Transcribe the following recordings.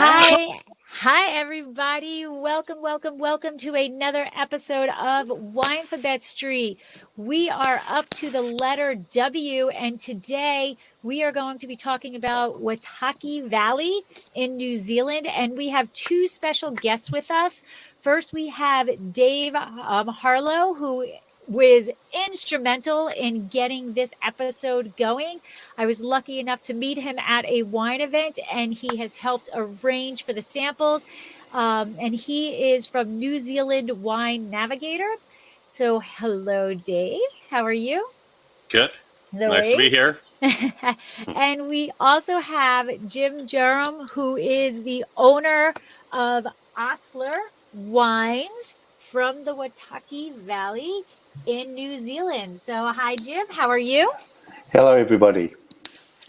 Hi. Hi, everybody. Welcome to another episode of Wine for Bet Street. We are up to the letter W, and today we are going to be talking about Waitaki Valley in New Zealand, and we have two special guests with us. First, we have Dave Harlow, who was instrumental in getting this episode going. I was lucky enough to meet him at a wine event, and he has helped arrange for the samples. And he is from New Zealand Wine Navigator. So, hello, Dave. How are you? Good. Hello, Nice to be here. And we also have Jim Jerem, who is the owner of Osler Wines from the Waitaki Valley in New Zealand. So, hi, Jim. How are you? Hello, everybody.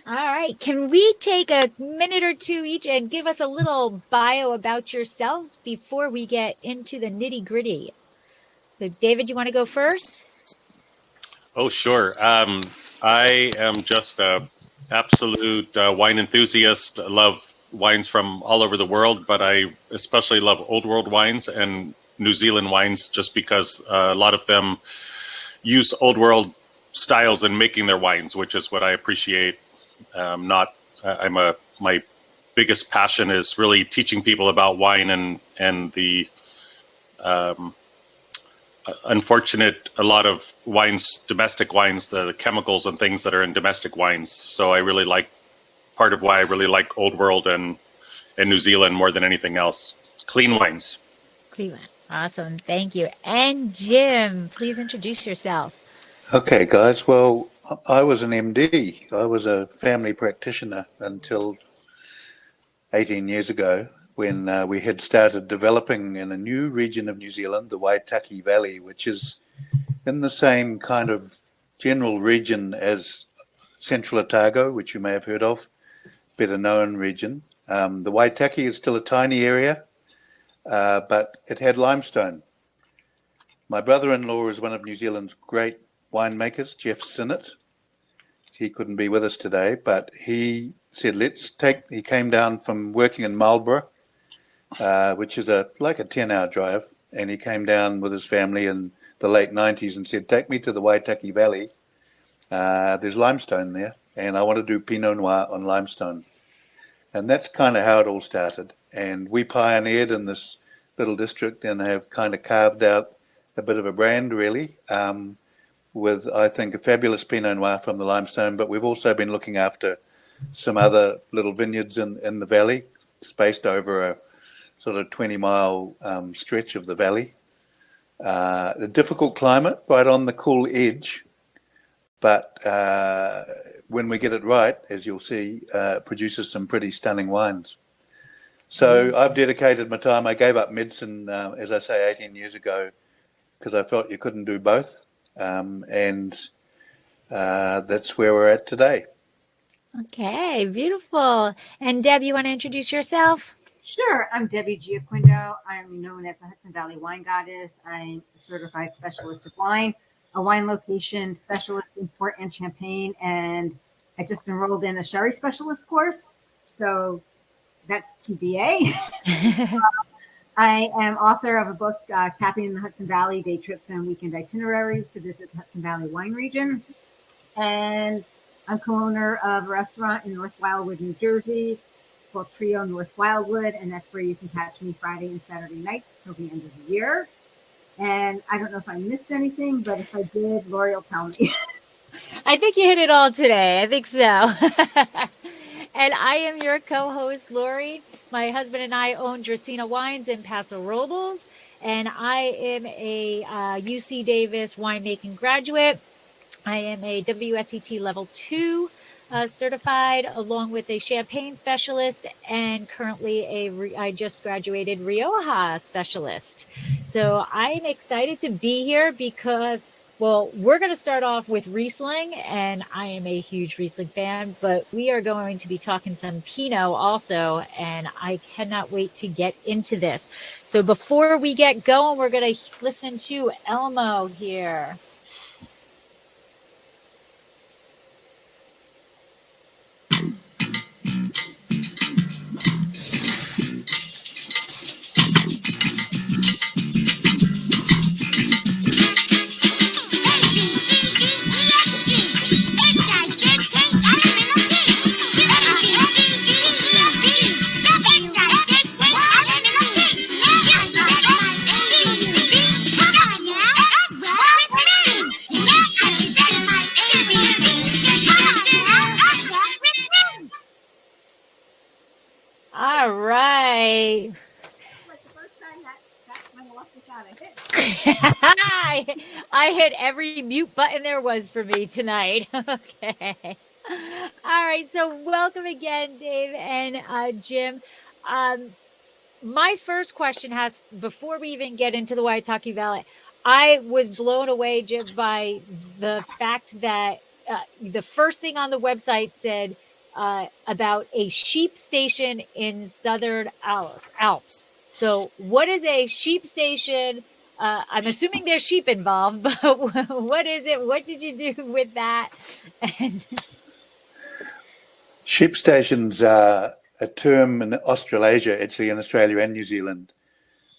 All right. Can we take a minute or two each and give us a little bio about yourselves before we get into the nitty gritty? So, David, you want to go first? Oh, sure. I am just an absolute wine enthusiast. I love wines from all over the world, but I especially love old world wines and New Zealand wines just because a lot of them use old world styles in making their wines, which is what I appreciate. My biggest passion is really teaching people about wine and the unfortunate a lot of wines, domestic wines, the chemicals and things that are in domestic wines. So I really like part of why I really like Old World and New Zealand more than anything else. Clean wines. Cleveland. Awesome. Thank you. And Jim, please introduce yourself. Okay, guys. Well, I was an MD. I was a family practitioner until 18 years ago when we had started developing in a new region of New Zealand, the Waitaki Valley, which is in the same kind of general region as Central Otago, which you may have heard of, better known region. The Waitaki is still a tiny area, but it had limestone. My brother-in-law is one of New Zealand's great winemakers, Jeff Sinnott. He couldn't be with us today, but he said, he came down from working in Marlborough, which is like a 10-hour drive, and he came down with his family in the late 90s and said, take me to the Waitaki Valley. There's limestone there, and I want to do Pinot Noir on limestone. And that's kind of how it all started. And we pioneered in this little district and have kind of carved out a bit of a brand, really, with, I think, a fabulous Pinot Noir from the limestone. But we've also been looking after some other little vineyards in the valley, spaced over a sort of 20-mile stretch of the valley. A difficult climate, right on the cool edge. But when we get it right, as you'll see, it produces some pretty stunning wines. So I've dedicated my time. I gave up medicine, as I say, 18 years ago, because I felt you couldn't do both. And that's where we're at today. Okay, beautiful. And Deb, you want to introduce yourself? Sure. I'm Debbie Gioquindo. I'm known as the Hudson Valley Wine Goddess. I'm a certified specialist of wine, a wine location specialist in port and champagne, and I just enrolled in a sherry specialist course. So that's TBA. I am author of a book, Tapping in the Hudson Valley, Day Trips and Weekend Itineraries to Visit the Hudson Valley Wine Region. And I'm co-owner of a restaurant in North Wildwood, New Jersey, called Trio North Wildwood, and that's where you can catch me Friday and Saturday nights till the end of the year. And I don't know if I missed anything, but if I did, Lori will tell me. I think you hit it all today. I think so. And I am your co-host, Lori. My husband and I own Dracaena Wines in Paso Robles, and I am a UC Davis winemaking graduate. I am a WSET Level 2 certified, along with a champagne specialist, and currently I just graduated Rioja specialist. So I'm excited to be here because, well, we're going to start off with Riesling, and I am a huge Riesling fan, but we are going to be talking some Pinot also, and I cannot wait to get into this. So before we get going, we're going to listen to Elmo here. All right. Like the first time that's my lucky shot I hit. I hit every mute button there was for me tonight. Okay. All right. So welcome again, Dave and Jim. My first question has, before we even get into the Waitaki Valley, I was blown away, Jim, by the fact that the first thing on the website said about a sheep station in southern Alps. So, what is a sheep station? I'm assuming there's sheep involved, but what is it? What did you do with that? And Sheep stations are a term in Australasia, actually in Australia and New Zealand,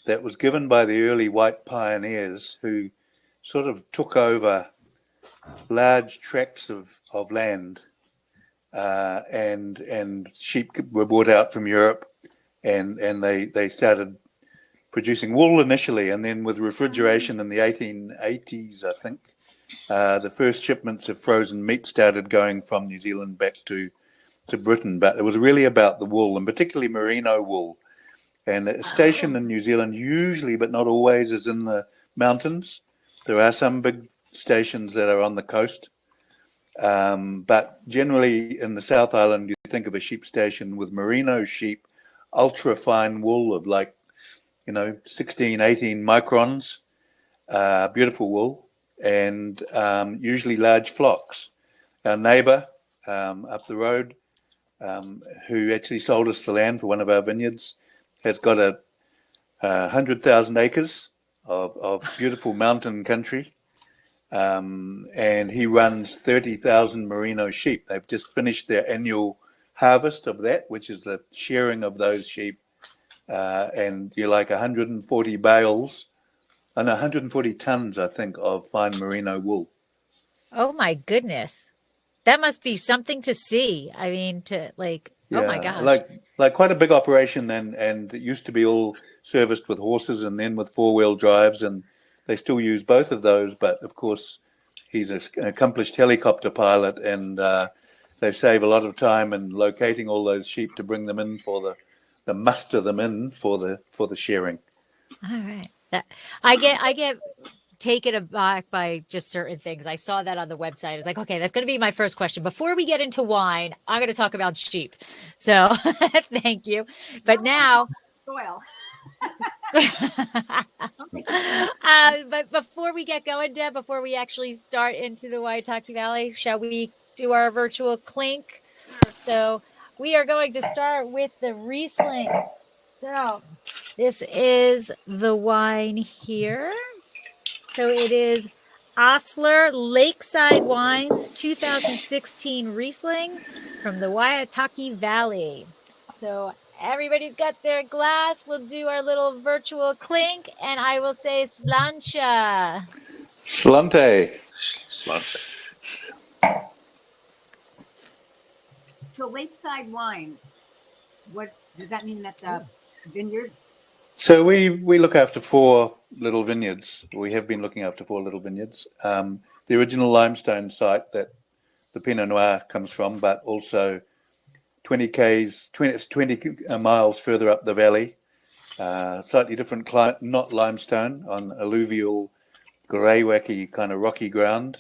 that was given by the early white pioneers who sort of took over large tracts of land, and sheep were brought out from Europe, and they started producing wool initially, and then with refrigeration in the 1880s, I think, the first shipments of frozen meat started going from New Zealand back to Britain. But it was really about the wool, and particularly merino wool. And a station in New Zealand, usually but not always, is in the mountains. There are some big stations that are on the coast. But generally in the South Island, you think of a sheep station with merino sheep, ultra fine wool of 16, 18 microns, beautiful wool, and usually large flocks. Our neighbour up the road, who actually sold us the land for one of our vineyards, has got 100,000 acres of beautiful mountain country, and he runs 30,000 merino sheep. They've just finished their annual harvest of that, which is the shearing of those sheep, and you're like 140 bales, and 140 tons, I think, of fine merino wool. oh my goodness. That must be something to see. I mean, oh my gosh. Like quite a big operation, and it used to be all serviced with horses and then with four-wheel drives, and they still use both of those. But of course, he's an accomplished helicopter pilot, and they save a lot of time in locating all those sheep to bring them in for the muster them in for the shearing. All right. I get taken aback by just certain things. I saw that on the website. I was like, okay, that's going to be my first question. Before we get into wine, I'm going to talk about sheep. So thank you. But now, Soil. but before we get going, Deb, before we actually start into the Waitaki Valley, shall we do our virtual clink? So we are going to start with the Riesling. So this is the wine here. So it is Osler Lakeside Wines 2016 Riesling from the Waitaki Valley. So everybody's got their glass. We'll do our little virtual clink, and I will say slancha. Slante. So Lakeside Wines, what does that mean? That the vineyard? So we look after 4 little vineyards. We have been looking after 4 little vineyards. The original limestone site that the Pinot Noir comes from, but also 20 miles further up the valley, slightly different climate, not limestone, on alluvial, grey-wacky kind of rocky ground.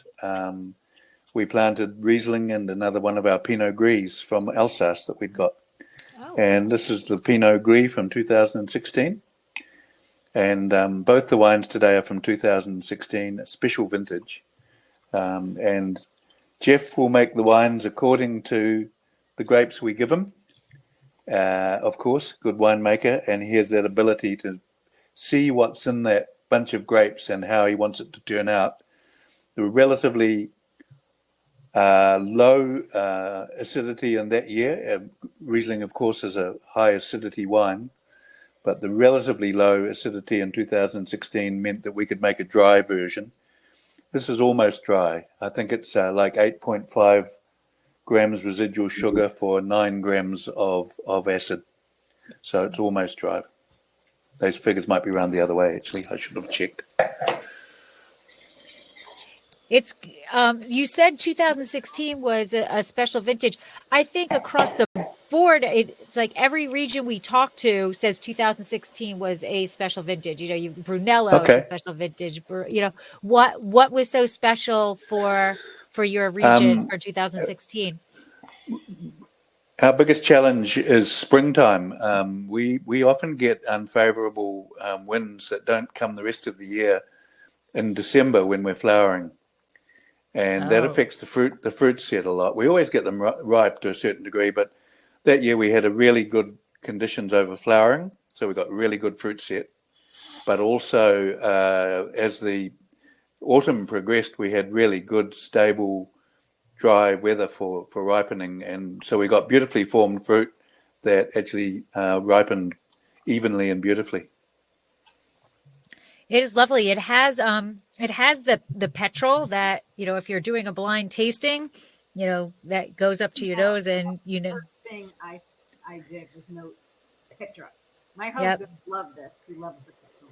We planted Riesling and another one of our Pinot Gris from Alsace that we'd got. Oh. And this is the Pinot Gris from 2016. And both the wines today are from 2016, a special vintage. And Jeff will make the wines according to the grapes we give him. Of course, good winemaker, and he has that ability to see what's in that bunch of grapes and how he wants it to turn out. The relatively low acidity in that year. Riesling, of course, is a high acidity wine, but the relatively low acidity in 2016 meant that we could make a dry version. This is almost dry. I think it's like 8.5 grams residual sugar for 9 grams of acid. So it's almost dry. Those figures might be around the other way, actually. I should have checked. It's you said 2016 was a special vintage. I think across the board, it's like every region we talk to says 2016 was a special vintage. You know, Brunello is a Okay. special vintage. You know, what was so special for your region Um, for 2016? our biggest challenge is springtime. We often get unfavourable winds that don't come the rest of the year in December when we're flowering, and that Oh, affects the fruit set a lot. We always get them ripe to a certain degree, but that year we had a really good conditions over flowering, so we got really good fruit set. But also, as the autumn progressed, we had really good, stable, dry weather for ripening, and so we got beautifully formed fruit that actually ripened evenly and beautifully. it is lovely. It has the petrol that, you know, if you're doing a blind tasting, you know, that goes up to your Yeah, nose and you know, first thing I did was note Petra. My yep. husband loved this. He loved the Petra.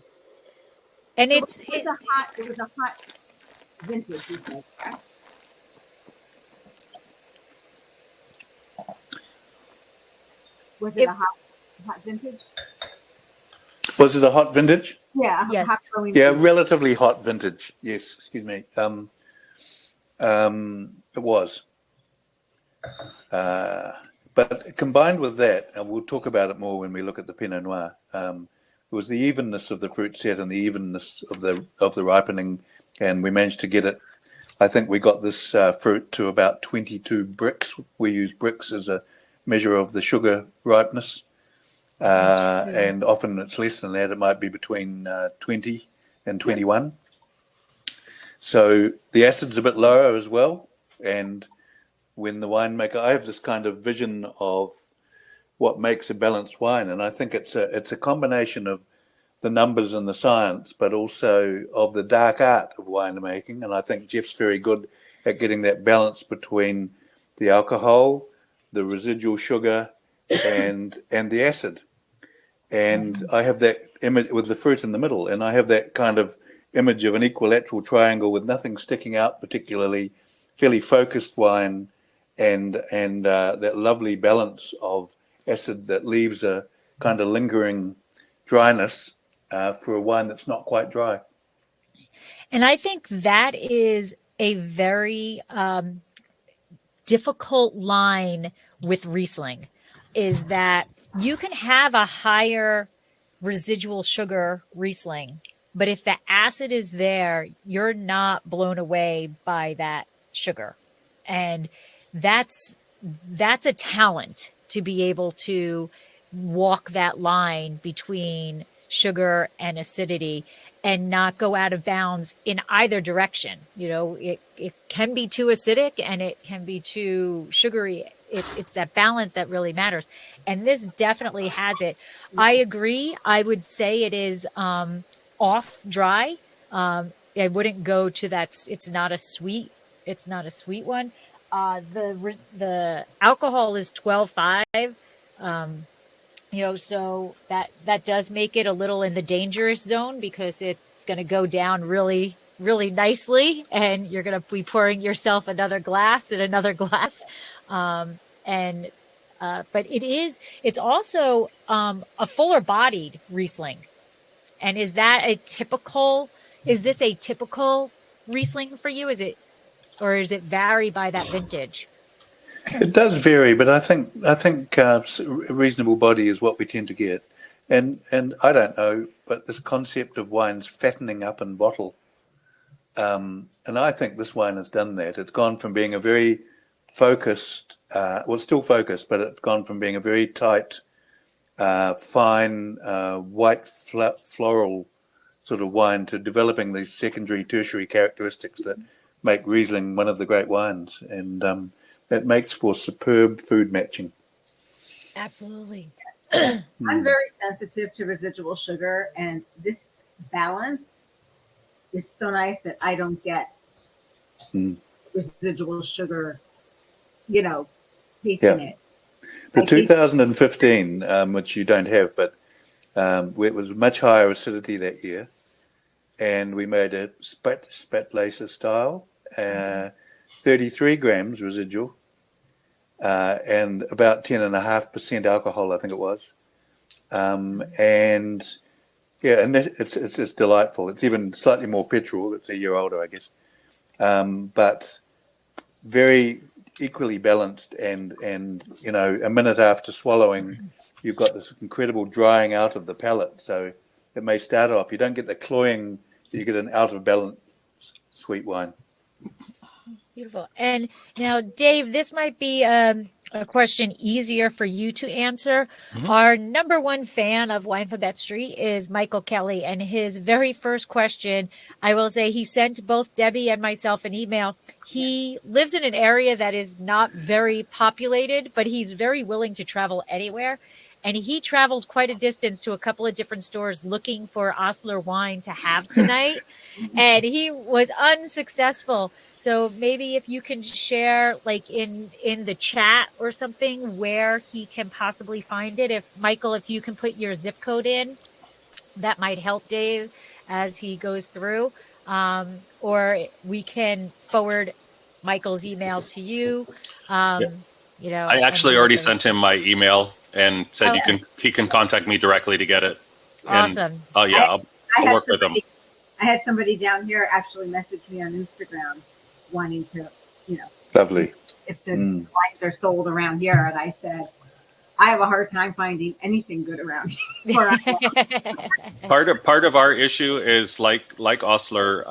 And So it was a hot vintage, you said, correct? Was it it a hot vintage? Was it a hot vintage? Yeah, yes. hot growing. Yeah, vintage. relatively hot vintage. Yes, excuse me. It was. But combined with that, and we'll talk about it more when we look at the Pinot Noir, it was the evenness of the fruit set and the evenness of the ripening, and we managed to get it. I think we got this fruit to about 22 bricks. We use bricks as a measure of the sugar ripeness, and often it's less than that. It might be between 20 and 21. So the acid's a bit lower as well, and when the winemaker, I have this kind of vision of what makes a balanced wine, and I think it's a combination of the numbers and the science, but also of the dark art of winemaking. And I think Jeff's very good at getting that balance between the alcohol, the residual sugar, and the acid. And I have that image with the fruit in the middle, and I have that kind of image of an equilateral triangle with nothing sticking out particularly, fairly focused wine, and that lovely balance of acid that leaves a kind of lingering dryness for a wine that's not quite dry. And I think that is a very difficult line with Riesling, is that you can have a higher residual sugar Riesling, but if the acid is there, you're not blown away by that sugar. And that's a talent to be able to walk that line between sugar and acidity and not go out of bounds in either direction. You know, it can be too acidic and it can be too sugary. It's that balance that really matters. And this definitely has it. I agree. I would say it is off dry. I wouldn't go to that. It's not a sweet one. The alcohol is 12.5. You know, so that does make it a little in the dangerous zone because it's going to go down really, really nicely, and you're going to be pouring yourself another glass and another glass. And but it's also a fuller bodied Riesling. And is this a typical Riesling for you? Or is it vary by that vintage? It does vary, but I think a reasonable body is what we tend to get, and I don't know, but this concept of wines fattening up in bottle, and I think this wine has done that. It's gone from being a very focused, it's still focused, but it's gone from being a very tight, fine, white floral sort of wine to developing these secondary, tertiary characteristics that make Riesling one of the great wines, and it makes for superb food matching. Absolutely. I'm very sensitive to residual sugar, and this balance is so nice that I don't get residual sugar, tasting it. The 2015, which you don't have, but it was much higher acidity that year, and we made a spat lacer style, 33 grams residual, and about 10.5% alcohol, I think it was. And yeah, and it's delightful. It's even slightly more petrol. It's a year older, I guess, but very equally balanced. And a minute after swallowing, you've got this incredible drying out of the palate. So it may start off. You don't get the cloying. You get an out of balance sweet wine. Beautiful. And now, Dave, this might be a question easier for you to answer. Mm-hmm. Our number one fan of Wine from That Street is Michael Kelly. And his very first question, I will say he sent both Debbie and myself an email. He lives in an area that is not very populated, but he's very willing to travel anywhere. And he traveled quite a distance to a couple of different stores looking for Osler wine to have tonight. And he was unsuccessful. So maybe if you can share, like in the chat or something, where he can possibly find it. If Michael, if you can put your zip code in, that might help Dave as he goes through. Or we can forward Michael's email to you. I actually already sent him my email and said he can contact me directly to get it. Awesome. And, I'll work with him. I had somebody down here actually message me on Instagram wanting to, Lovely. If the wines are sold around here. And I said, I have a hard time finding anything good around here. Part of our issue is like Osler,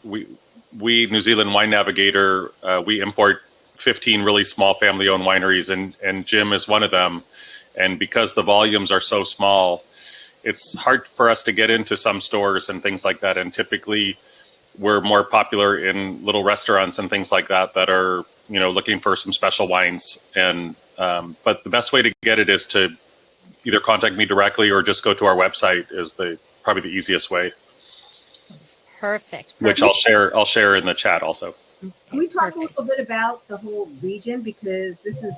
we New Zealand Wine Navigator, we import 15 really small family-owned wineries, and Jim is one of them. And because the volumes are so small, it's hard for us to get into some stores and things like that. And typically, we're more popular in little restaurants and things like that are looking for some special wines. And but the best way to get it is to either contact me directly or just go to our website is probably the easiest way. Perfect. Which I'll share in the chat also. Can we talk a little bit about the whole region, because this is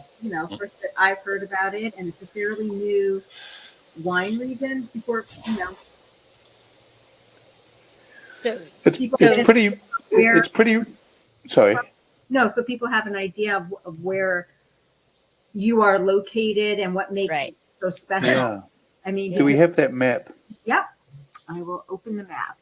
first that I've heard about it, and it's a fairly new wine region before So it's pretty. Sorry. No, so people have an idea of where you are located and what makes it so special. Yeah. I mean, do we have that map? Yep. I will open the map.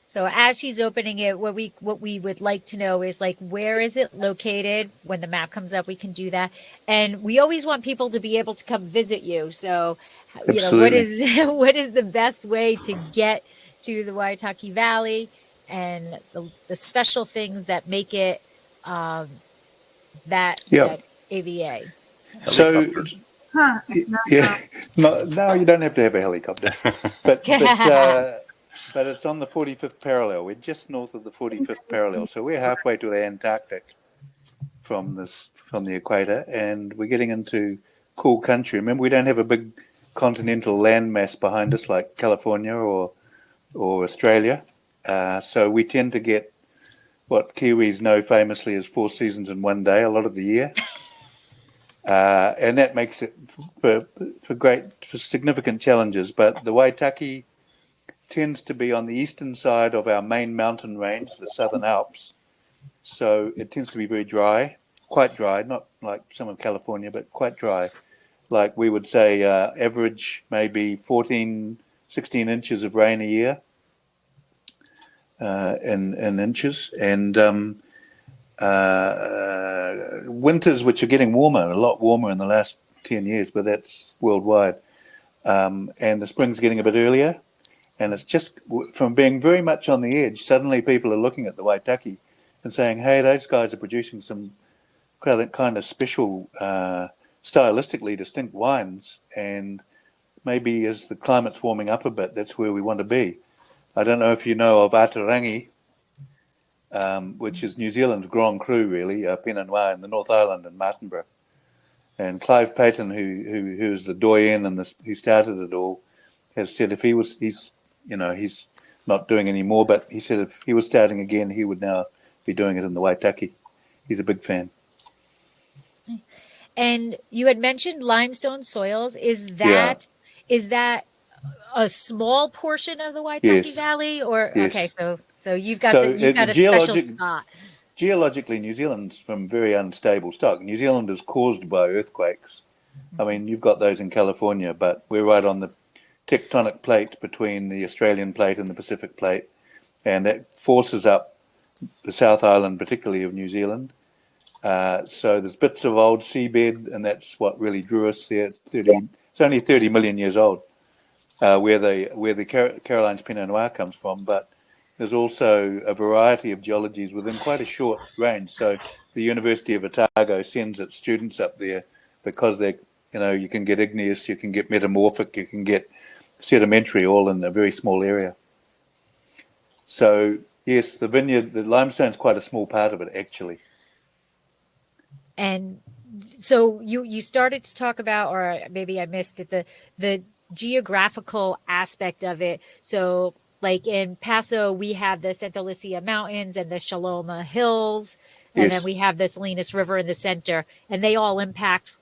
So as she's opening it, what we would like to know is, like, where is it located? When the map comes up, we can do that. And we always want people to be able to come visit you. So, what is the best way to get to the Waitaki Valley and the special things that make it that AVA? So, no, you don't have to have a helicopter, but it's on the 45th parallel. We're just north of the 45th parallel, so we're halfway to the Antarctic from the equator, and we're getting into cool country. Remember, we don't have a big continental landmass behind us like California or Australia, so we tend to get what Kiwis know famously as 4 seasons in one day a lot of the year. And that makes it for significant challenges. But the Waitaki tends to be on the eastern side of our main mountain range, the Southern Alps. So it tends to be very dry, quite dry, not like some of California, but quite dry. Like we would say average maybe 14, 16 inches of rain a year in inches. And winters, which are getting warmer, a lot warmer in the last 10 years, but that's worldwide. And the spring's getting a bit earlier. And it's just from being very much on the edge, suddenly people are looking at the Waitaki and saying, hey, those guys are producing some kind of special, stylistically distinct wines. And maybe as the climate's warming up a bit, that's where we want to be. I don't know if you know of Atarangi, which is New Zealand's Grand Cru, really, Pinot Noir in the North Island and Martinborough. And Clive Payton, who is the doyen and who started it all, has said he's not doing any more, but he said if he was starting again, he would now be doing it in the Waitaki. He's a big fan. And you had mentioned limestone soils. Is that a small portion of the Waitaki Yes. Valley, or Yes. okay, so you've got a special spot. Geologically, New Zealand's from very unstable stock. New Zealand is caused by earthquakes. I mean, you've got those in California, but we're right on the tectonic plate between the Australian plate and the Pacific plate, and that forces up the South Island, particularly of New Zealand. So there's bits of old seabed, and that's what really drew us there. It's only 30 million years old, where the Caroline's Pinot Noir comes from, but there's also a variety of geologies within quite a short range. So the University of Otago sends its students up there because you can get igneous, you can get metamorphic, you can get sedimentary, all in a very small area. So yes, the limestone's quite a small part of it, actually. And so you started to talk about, or maybe I missed it, the geographical aspect of it. So like in Paso, we have the Santa Lucia Mountains and the Shaloma Hills, and then we have the Salinas River in the center, and they all impact,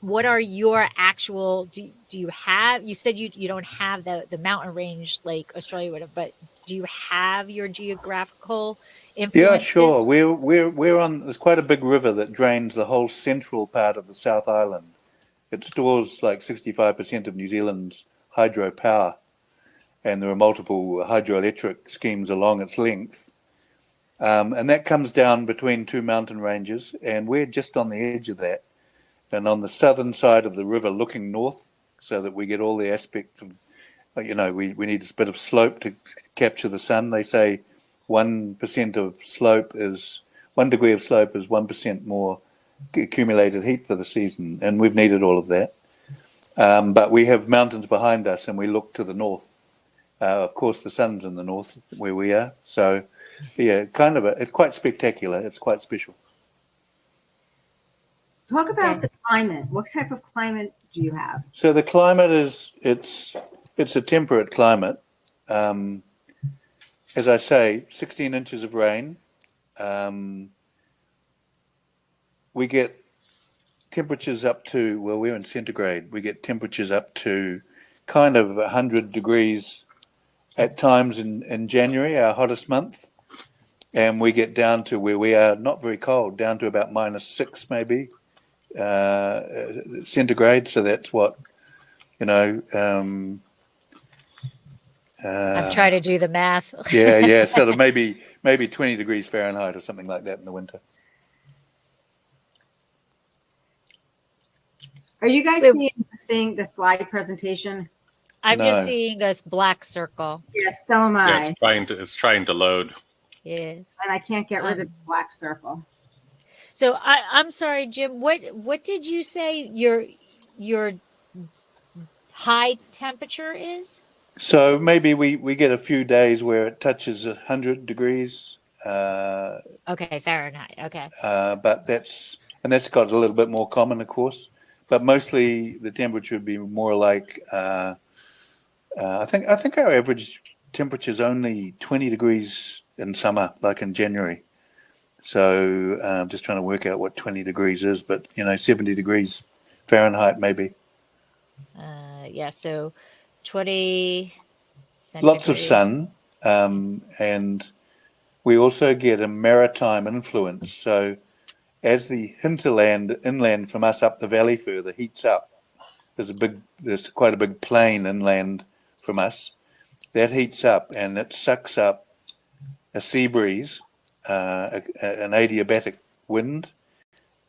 what are your actual, do you have, you said you don't have the mountain range like Australia would have, but do you have your geographical influences? Yeah, sure. We're on, there's quite a big river that drains the whole central part of the South Island. It stores like 65% of New Zealand's hydropower, and there are multiple hydroelectric schemes along its length. And that comes down between two mountain ranges, and we're just on the edge of that. And on the southern side of the river, looking north, so that we get all the aspects of, we need a bit of slope to capture the sun. They say 1% of slope is 1 degree of slope is 1% more accumulated heat for the season, and we've needed all of that. But we have mountains behind us, and we look to the north. Of course, the sun's in the north where we are. So, yeah, it's quite spectacular. It's quite special. Talk about the climate. What type of climate do you have? So the climate it's a temperate climate. As I say, 16 inches of rain. We get temperatures up to, well, we're in centigrade. We get temperatures up to kind of 100 degrees at times in January, our hottest month. And we get down to where we are not very cold, down to about -6 maybe centigrade. So that's what, I'm trying to do the math. yeah. Sort of maybe 20 degrees Fahrenheit or something like that in the winter. Are you guys seeing the slide presentation? I'm just seeing this black circle. Yes, so am I. Yeah, it's trying to load. Yes. And I can't get rid of the black circle. So I'm sorry, Jim. What did you say your high temperature is? So maybe we get a few days where it touches 100 degrees. Okay, Fahrenheit. Okay. But that's got a little bit more common, of course. But mostly the temperature would be more like I think our average temperature is only 20 degrees in summer, like in January. So I'm just trying to work out what 20 degrees is, but 70 degrees Fahrenheit maybe. Yeah, so 20 centigrade. Lots of sun, and we also get a maritime influence. So as the hinterland inland from us up the valley further heats up, there's quite a big plain inland from us that heats up, and it sucks up a sea breeze, an adiabatic wind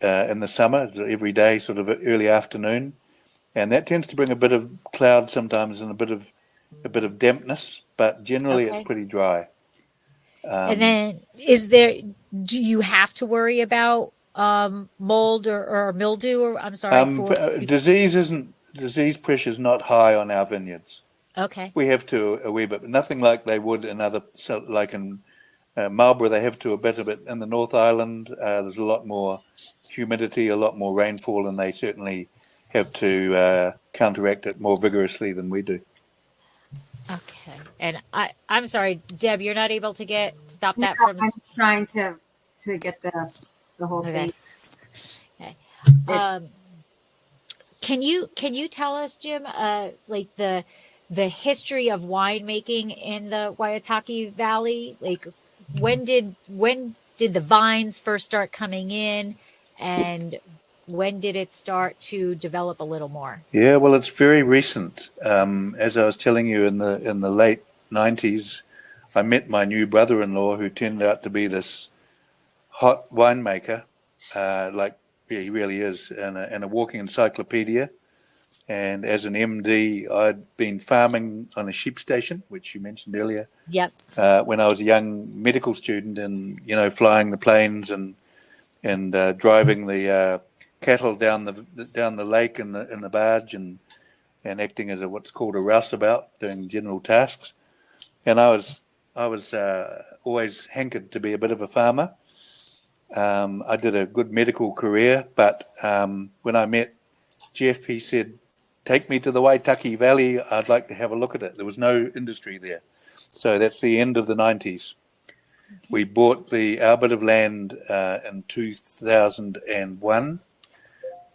in the summer, every day, sort of early afternoon, and that tends to bring a bit of cloud sometimes and a bit of dampness, but generally it's pretty dry. And then do you have to worry about mold or mildew, or I'm sorry, disease pressure is not high on our vineyards. Okay. We have to a wee bit, but nothing like they would in other, like in Marlborough, they have to a bit of it. In the North Island, there's a lot more humidity, a lot more rainfall, and they certainly have to counteract it more vigorously than we do. Okay. And I'm sorry, Deb, you're not able to stop that No, from... I'm trying to get the whole thing. Okay. Can you tell us, Jim, like the history of winemaking in the Waitaki Valley? Like, when did the vines first start coming in, and when did it start to develop a little more? Yeah, well, it's very recent. As I was telling you, in the late 90s, I met my new brother-in-law, who turned out to be this hot winemaker, like he really is, and a walking encyclopedia. And as an MD, I'd been farming on a sheep station, which you mentioned earlier, Yep. when I was a young medical student, and flying the planes and driving the cattle down the lake in the barge, and acting as what's called a rouseabout, doing general tasks. And I was always hankered to be a bit of a farmer. I did a good medical career, but when I met Jeff, he said, "Take me to the Waitaki Valley. I'd like to have a look at it." There was no industry there. So that's the end of the 90s. We bought our bit of land in 2001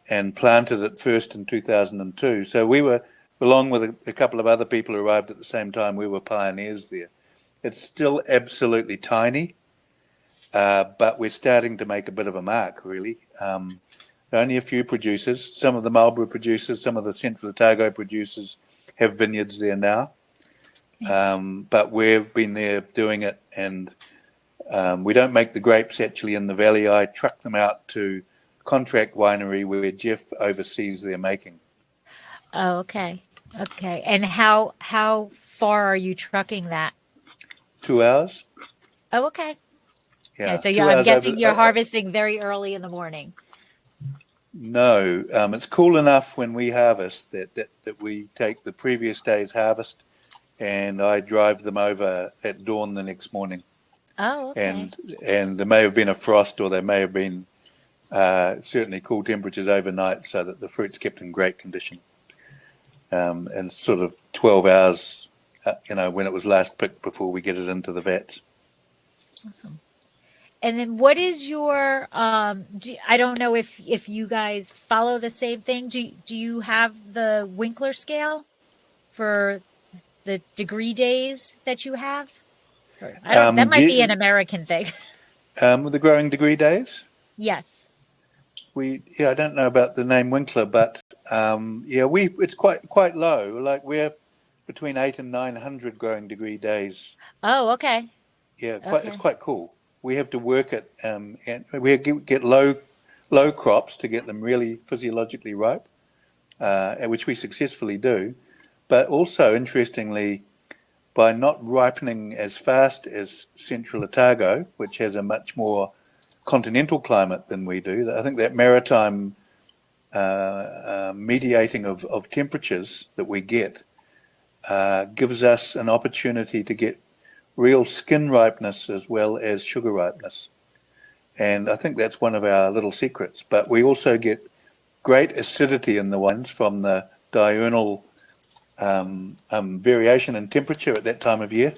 and planted it first in 2002. So we were, along with a couple of other people who arrived at the same time, we were pioneers there. It's still absolutely tiny, but we're starting to make a bit of a mark, really. Only a few producers, some of the Marlborough producers, some of the Central Otago producers have vineyards there now. But we've been there doing it, and we don't make the grapes actually in the valley. I truck them out to contract winery where Jeff oversees their making. Oh, okay. Okay. And how far are you trucking that? 2 hours. Oh, okay. Yeah. So 2 I'm hours guessing over, you're harvesting very early in the morning. No, it's cool enough when we harvest that we take the previous day's harvest, and I drive them over at dawn the next morning. Oh, okay. And there may have been a frost, or there may have been certainly cool temperatures overnight, so that the fruit's kept in great condition. And sort of 12 hours, when it was last picked before we get it into the vats. Awesome. And then what is your, I don't know if you guys follow the same thing. Do you have the Winkler scale for the degree days that you have? That might be an American thing. With the growing degree days? Yes. I don't know about the name Winkler, but it's quite low. Like, we're between 800 and 900 growing degree days. Oh, okay. Yeah, it's quite cool. We have to work it, and we get low crops to get them really physiologically ripe, which we successfully do. But also, interestingly, by not ripening as fast as Central Otago, which has a much more continental climate than we do, I think that maritime mediating of temperatures that we get gives us an opportunity to get real skin ripeness as well as sugar ripeness. And I think that's one of our little secrets. But we also get great acidity in the wines from the diurnal variation in temperature at that time of year.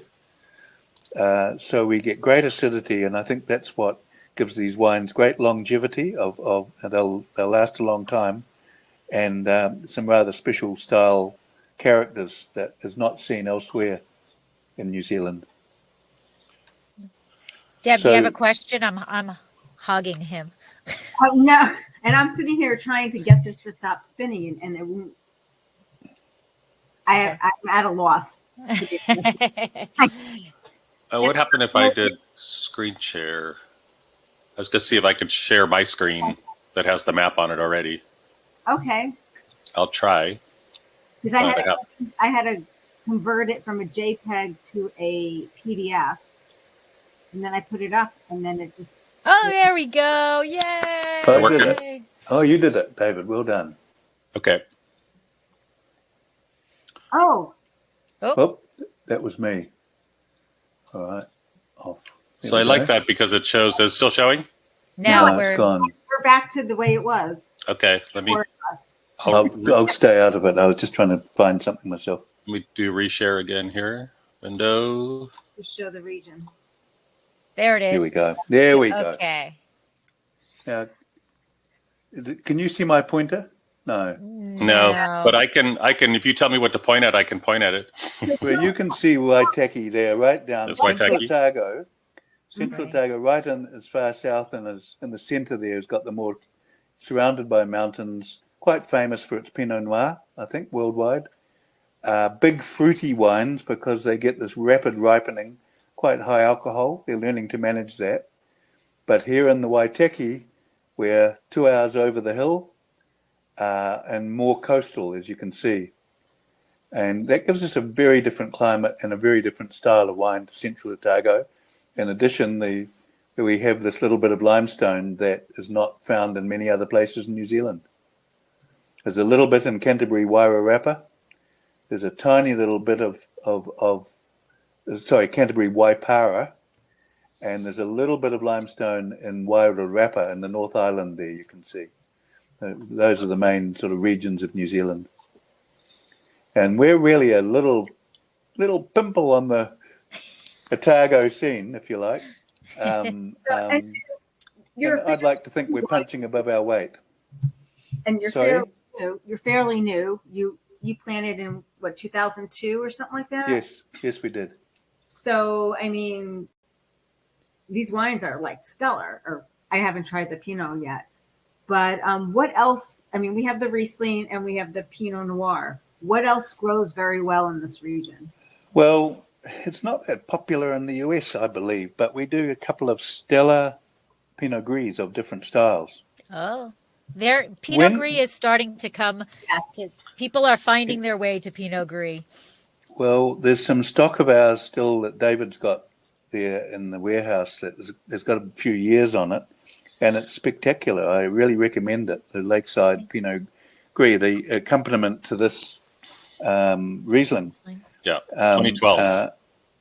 So we get great acidity, and I think that's what gives these wines great longevity. They'll last a long time, and some rather special style characters that is not seen elsewhere in New Zealand. Deb, do you have a question? I'm hogging him. No, and I'm sitting here trying to get this to stop spinning, and it won't. I'm at a loss. What happened if I did screen share? I was going to see if I could share my screen that has the map on it already. Okay. I'll try. Because I had to convert it from a JPEG to a PDF, and then I put it up, and then it just. Oh, there we go! Yay! I did it. Oh, you did it, David. Well done. Okay. Oh, that was me. All right, off. So I like that because it shows. Is it still showing? Now it's gone. We're back to the way it was. Okay, let me. I'll stay out of it. I was just trying to find something myself. Let me do reshare again here. Window. To show the region. There it is. Here we go. There we go. Okay. Now, can you see my pointer? No. No, but I can. If you tell me what to point at, I can point at it. Well, you can see Waitaki there, right down That's Central Waitaki. Otago. Central Right. Otago, right in as far south and as in the centre there, has got the more surrounded by mountains, quite famous for its Pinot Noir, I think, worldwide. Big fruity wines because they get this rapid ripening, quite high alcohol. They're learning to manage that. But here in the Waitaki, we're 2 hours over the hill and more coastal, as you can see. And that gives us a very different climate and a very different style of wine to Central Otago. In addition, we have this little bit of limestone that is not found in many other places in New Zealand. There's a little bit in Canterbury Wairarapa. There's a tiny little bit of Canterbury Waipara, and there's a little bit of limestone in Wairarapa in the North Island there, you can see. Those are the main sort of regions of New Zealand. And we're really a little pimple on the Otago scene, if you like. And I'd like to think we're punching above our weight. And you're Sorry? fairly new. You're fairly new. You planted in what, 2002 or something like that? Yes, we did. So I mean, these wines are like stellar. Or I haven't tried the Pinot yet, but what else? I mean, we have the Riesling and we have the Pinot Noir. What else grows very well in this region? Well, it's not that popular in the US, I believe, but we do a couple of stellar Pinot Gris of different styles. Oh, Pinot Gris is starting to come. Yes. People are finding their way to Pinot Gris. Well, there's some stock of ours still that David's got there in the warehouse that's got a few years on it, and it's spectacular. I really recommend it, the Lakeside Pinot Gris, the accompaniment to this Riesling. Yeah, 2012.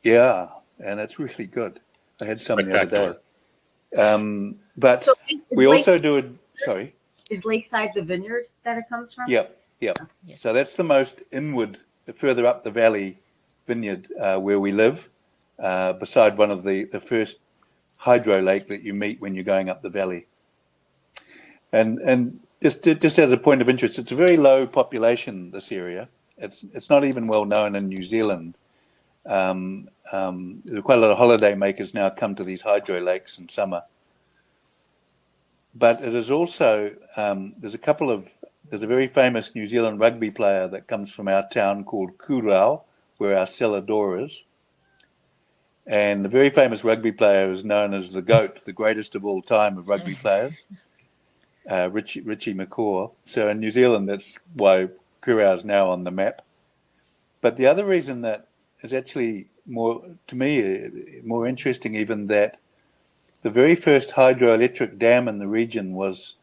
Yeah, and it's really good. I had some the other day. But So we also do it. Sorry. Is Lakeside the vineyard that it comes from? Yep. Yes. So that's the most inward, further up the valley vineyard where we live, beside one of the first hydro lake that you meet when you're going up the valley. And just as a point of interest, it's a very low population, this area. It's not even well known in New Zealand. Quite a lot of holiday makers now come to these hydro lakes in summer. But it is also, there's a very famous New Zealand rugby player that comes from our town called Kurau, where our cellar door is. And the very famous rugby player is known as the GOAT, the greatest of all time of rugby players, Richie McCaw. So in New Zealand, that's why Kurau is now on the map. But the other reason that is actually more interesting even, that the very first hydroelectric dam in the region was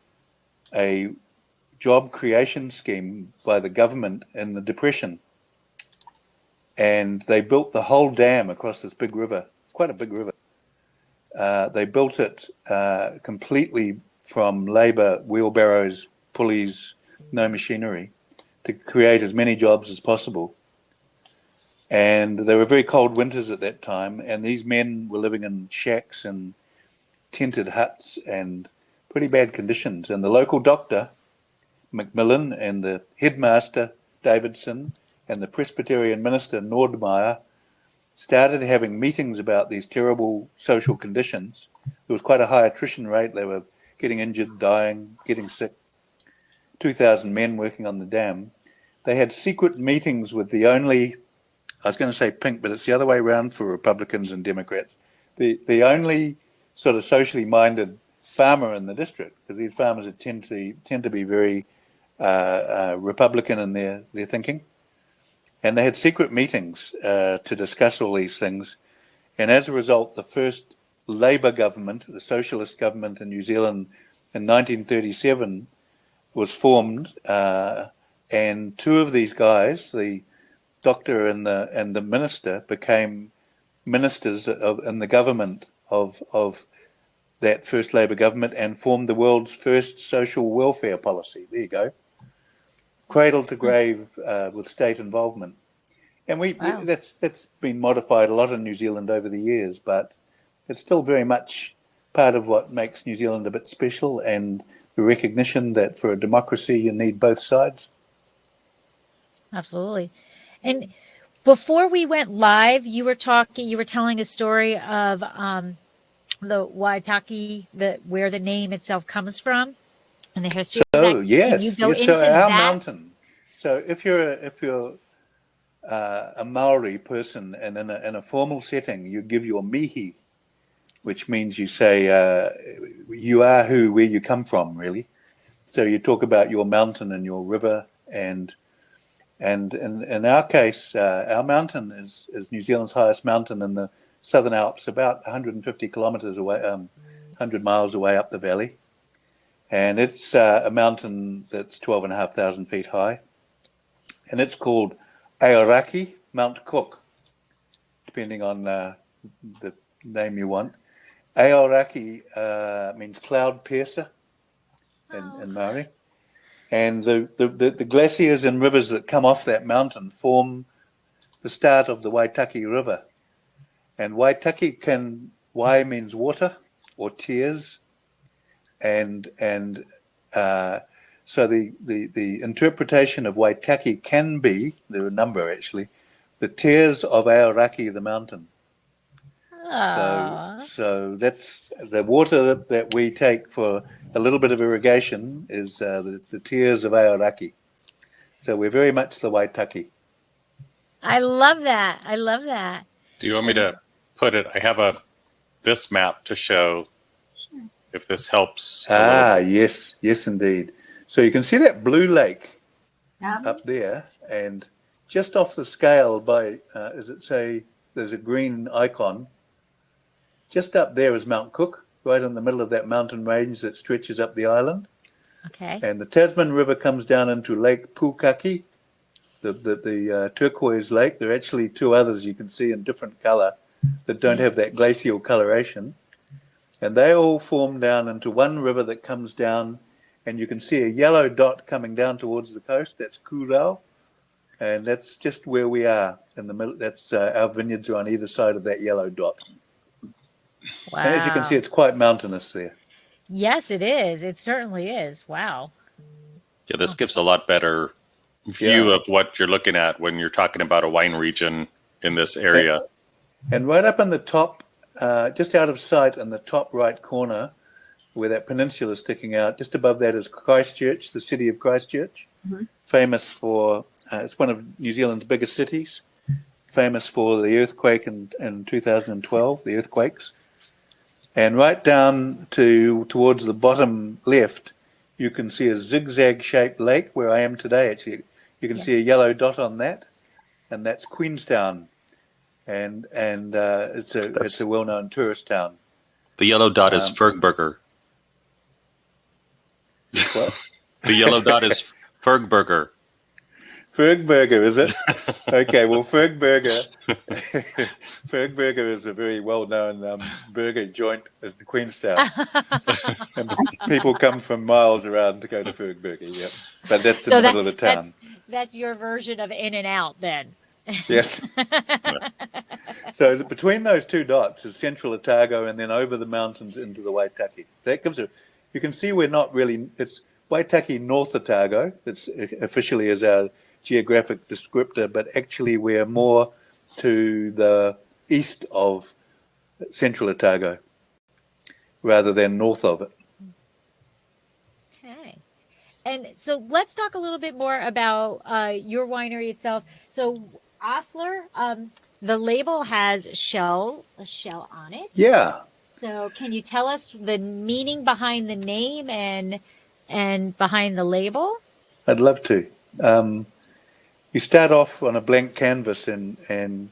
a job creation scheme by the government in the Depression. And they built the whole dam across this big river. It's quite a big river. They built it completely from labour, wheelbarrows, pulleys, no machinery, to create as many jobs as possible. And there were very cold winters at that time, and these men were living in shacks and tented huts and pretty bad conditions. And the local doctor, Macmillan, and the headmaster, Davidson, and the Presbyterian minister, Nordmeyer, started having meetings about these terrible social conditions. There was quite a high attrition rate. They were getting injured, dying, getting sick. 2,000 men working on the dam. They had secret meetings with the only, I was going to say pink, but it's the other way around for Republicans and Democrats, the only sort of socially minded farmer in the district, because these farmers tend to be very Republican in their thinking. And they had secret meetings to discuss all these things. And as a result, the first Labour government, the socialist government in New Zealand in 1937, was formed. And two of these guys, the doctor and the minister, became ministers in the government of that first Labour government and formed the world's first social welfare policy. There you go. Cradle to grave with state involvement. And that's been modified a lot in New Zealand over the years, but it's still very much part of what makes New Zealand a bit special, and the recognition that for a democracy you need both sides. Absolutely. And before we went live, you were telling a story of the Waitaki, where the name itself comes from, and the history of So that. yes, Can you go yes. into So our that? mountain. So if you're a Maori person and in a formal setting, you give your mihi, which means you say you are where you come from, really. So you talk about your mountain and your river, and in our case, our mountain is New Zealand's highest mountain in the Southern Alps, about 150 kilometres away, 100 miles away up the valley. And it's a mountain that's 12,500 feet high. And it's called Aoraki, Mount Cook, depending on the name you want. Aoraki means cloud piercer in Maori. And the glaciers and rivers that come off that mountain form the start of the Waitaki River. And Waitaki Wai means water or tears. And so the interpretation of Waitaki can be, there are a number actually, the tears of Aoraki, the mountain. So that's the water that we take for a little bit of irrigation is the tears of Aoraki. So we're very much the Waitaki. I love that. I love that. Do you want me to put it? I have this map to show if this helps. Yes, indeed. So you can see that blue lake up there, and just off the scale by, there's a green icon. Just up there is Mount Cook, right in the middle of that mountain range that stretches up the island. Okay. And the Tasman River comes down into Lake Pukaki, the Turquoise Lake. There are actually two others you can see in different colour that don't have that glacial coloration. And they all form down into one river that comes down, and you can see a yellow dot coming down towards the coast. That's Kurau, and that's just where we are in the middle. That's our vineyards are on either side of that yellow dot. Wow. And as you can see, it's quite mountainous there. Yes, it is. It certainly is. Wow. Yeah, this gives a lot better view of what you're looking at when you're talking about a wine region in this area. And right up in the top, just out of sight in the top right corner, where that peninsula is sticking out, just above that is Christchurch, the city of Christchurch, famous for, it's one of New Zealand's biggest cities, famous for the earthquake in 2012, the earthquakes. And right down towards the bottom left, you can see a zigzag-shaped lake where I am today, actually. You can see a yellow dot on that, and that's Queenstown. And it's a well-known tourist town. The yellow dot is Fergburger. What? The yellow dot is Fergburger. Fergburger, is it? Okay, well, Fergburger is a very well-known burger joint in Queenstown. And people come from miles around to go to Fergburger, yeah. But that's in the middle of the town. That's your version of In-N-Out then. Yes. So between those two dots is Central Otago, and then over the mountains into the Waitaki. That gives you can see we're not really, it's Waitaki North Otago. It's officially as our geographic descriptor, but actually we're more to the east of Central Otago rather than north of it. Okay. And so let's talk a little bit more about your winery itself. So Osler, the label has a shell on it. Yeah. So can you tell us the meaning behind the name and behind the label? I'd love to. You start off on a blank canvas and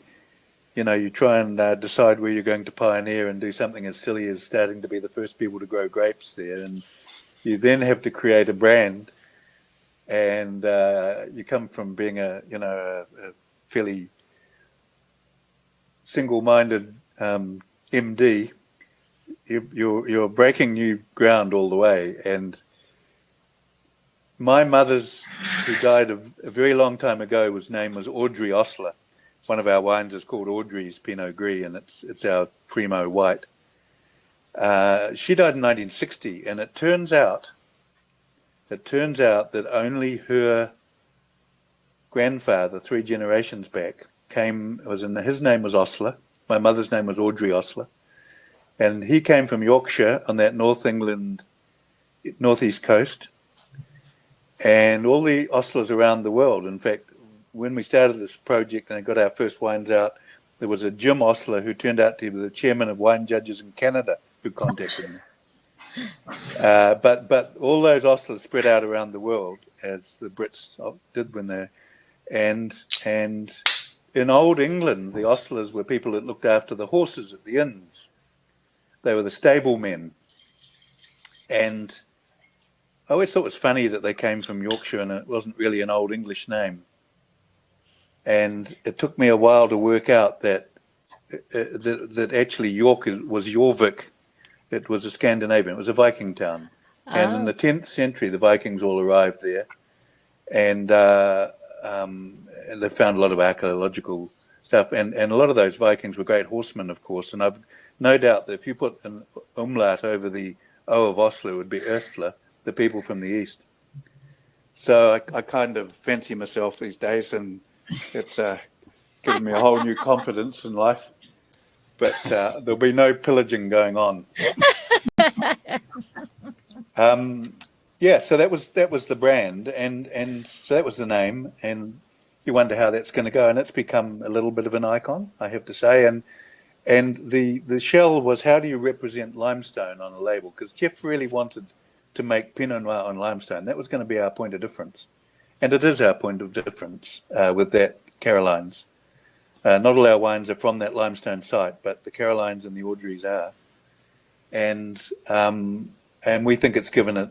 you try and decide where you're going to pioneer and do something as silly as starting to be the first people to grow grapes there. And you then have to create a brand, and you come from being a fairly single-minded MD. You're breaking new ground all the way. And my mother's, who died a very long time ago, name was Audrey Osler. One of our wines is called Audrey's Pinot Gris, and it's our primo white. She died in 1960, and it turns out it turns out that only her grandfather, 3 generations back, his name was Osler. My mother's name was Audrey Osler. And he came from Yorkshire on that northeast coast. And all the Oslers around the world, in fact, when we started this project and got our first wines out, there was a Jim Osler who turned out to be the chairman of wine judges in Canada who contacted me. But all those Oslers spread out around the world, as the Brits did when they... And in old England, the Oslers were people that looked after the horses at the inns. They were the stable men. And I always thought it was funny that they came from Yorkshire and it wasn't really an old English name. And it took me a while to work out that actually York was Jorvik. It was a Scandinavian. It was a Viking town. Oh. And in the 10th century, the Vikings all arrived there. And they found a lot of archaeological stuff. And a lot of those Vikings were great horsemen, of course. And I've no doubt that if you put an umlaut over the O of Oslo, it would be Östler, the people from the east. So I kind of fancy myself these days, and it's given me a whole new confidence in life. But there'll be no pillaging going on. So that was the brand, and so that was the name, and you wonder how that's going to go, and it's become a little bit of an icon, I have to say. And the shell was, how do you represent limestone on a label? Because Jeff really wanted to make Pinot Noir on limestone. That was going to be our point of difference, and it is our point of difference with that Carolines. Not all our wines are from that limestone site, but the Carolines and the Audreys are, and we think it's given it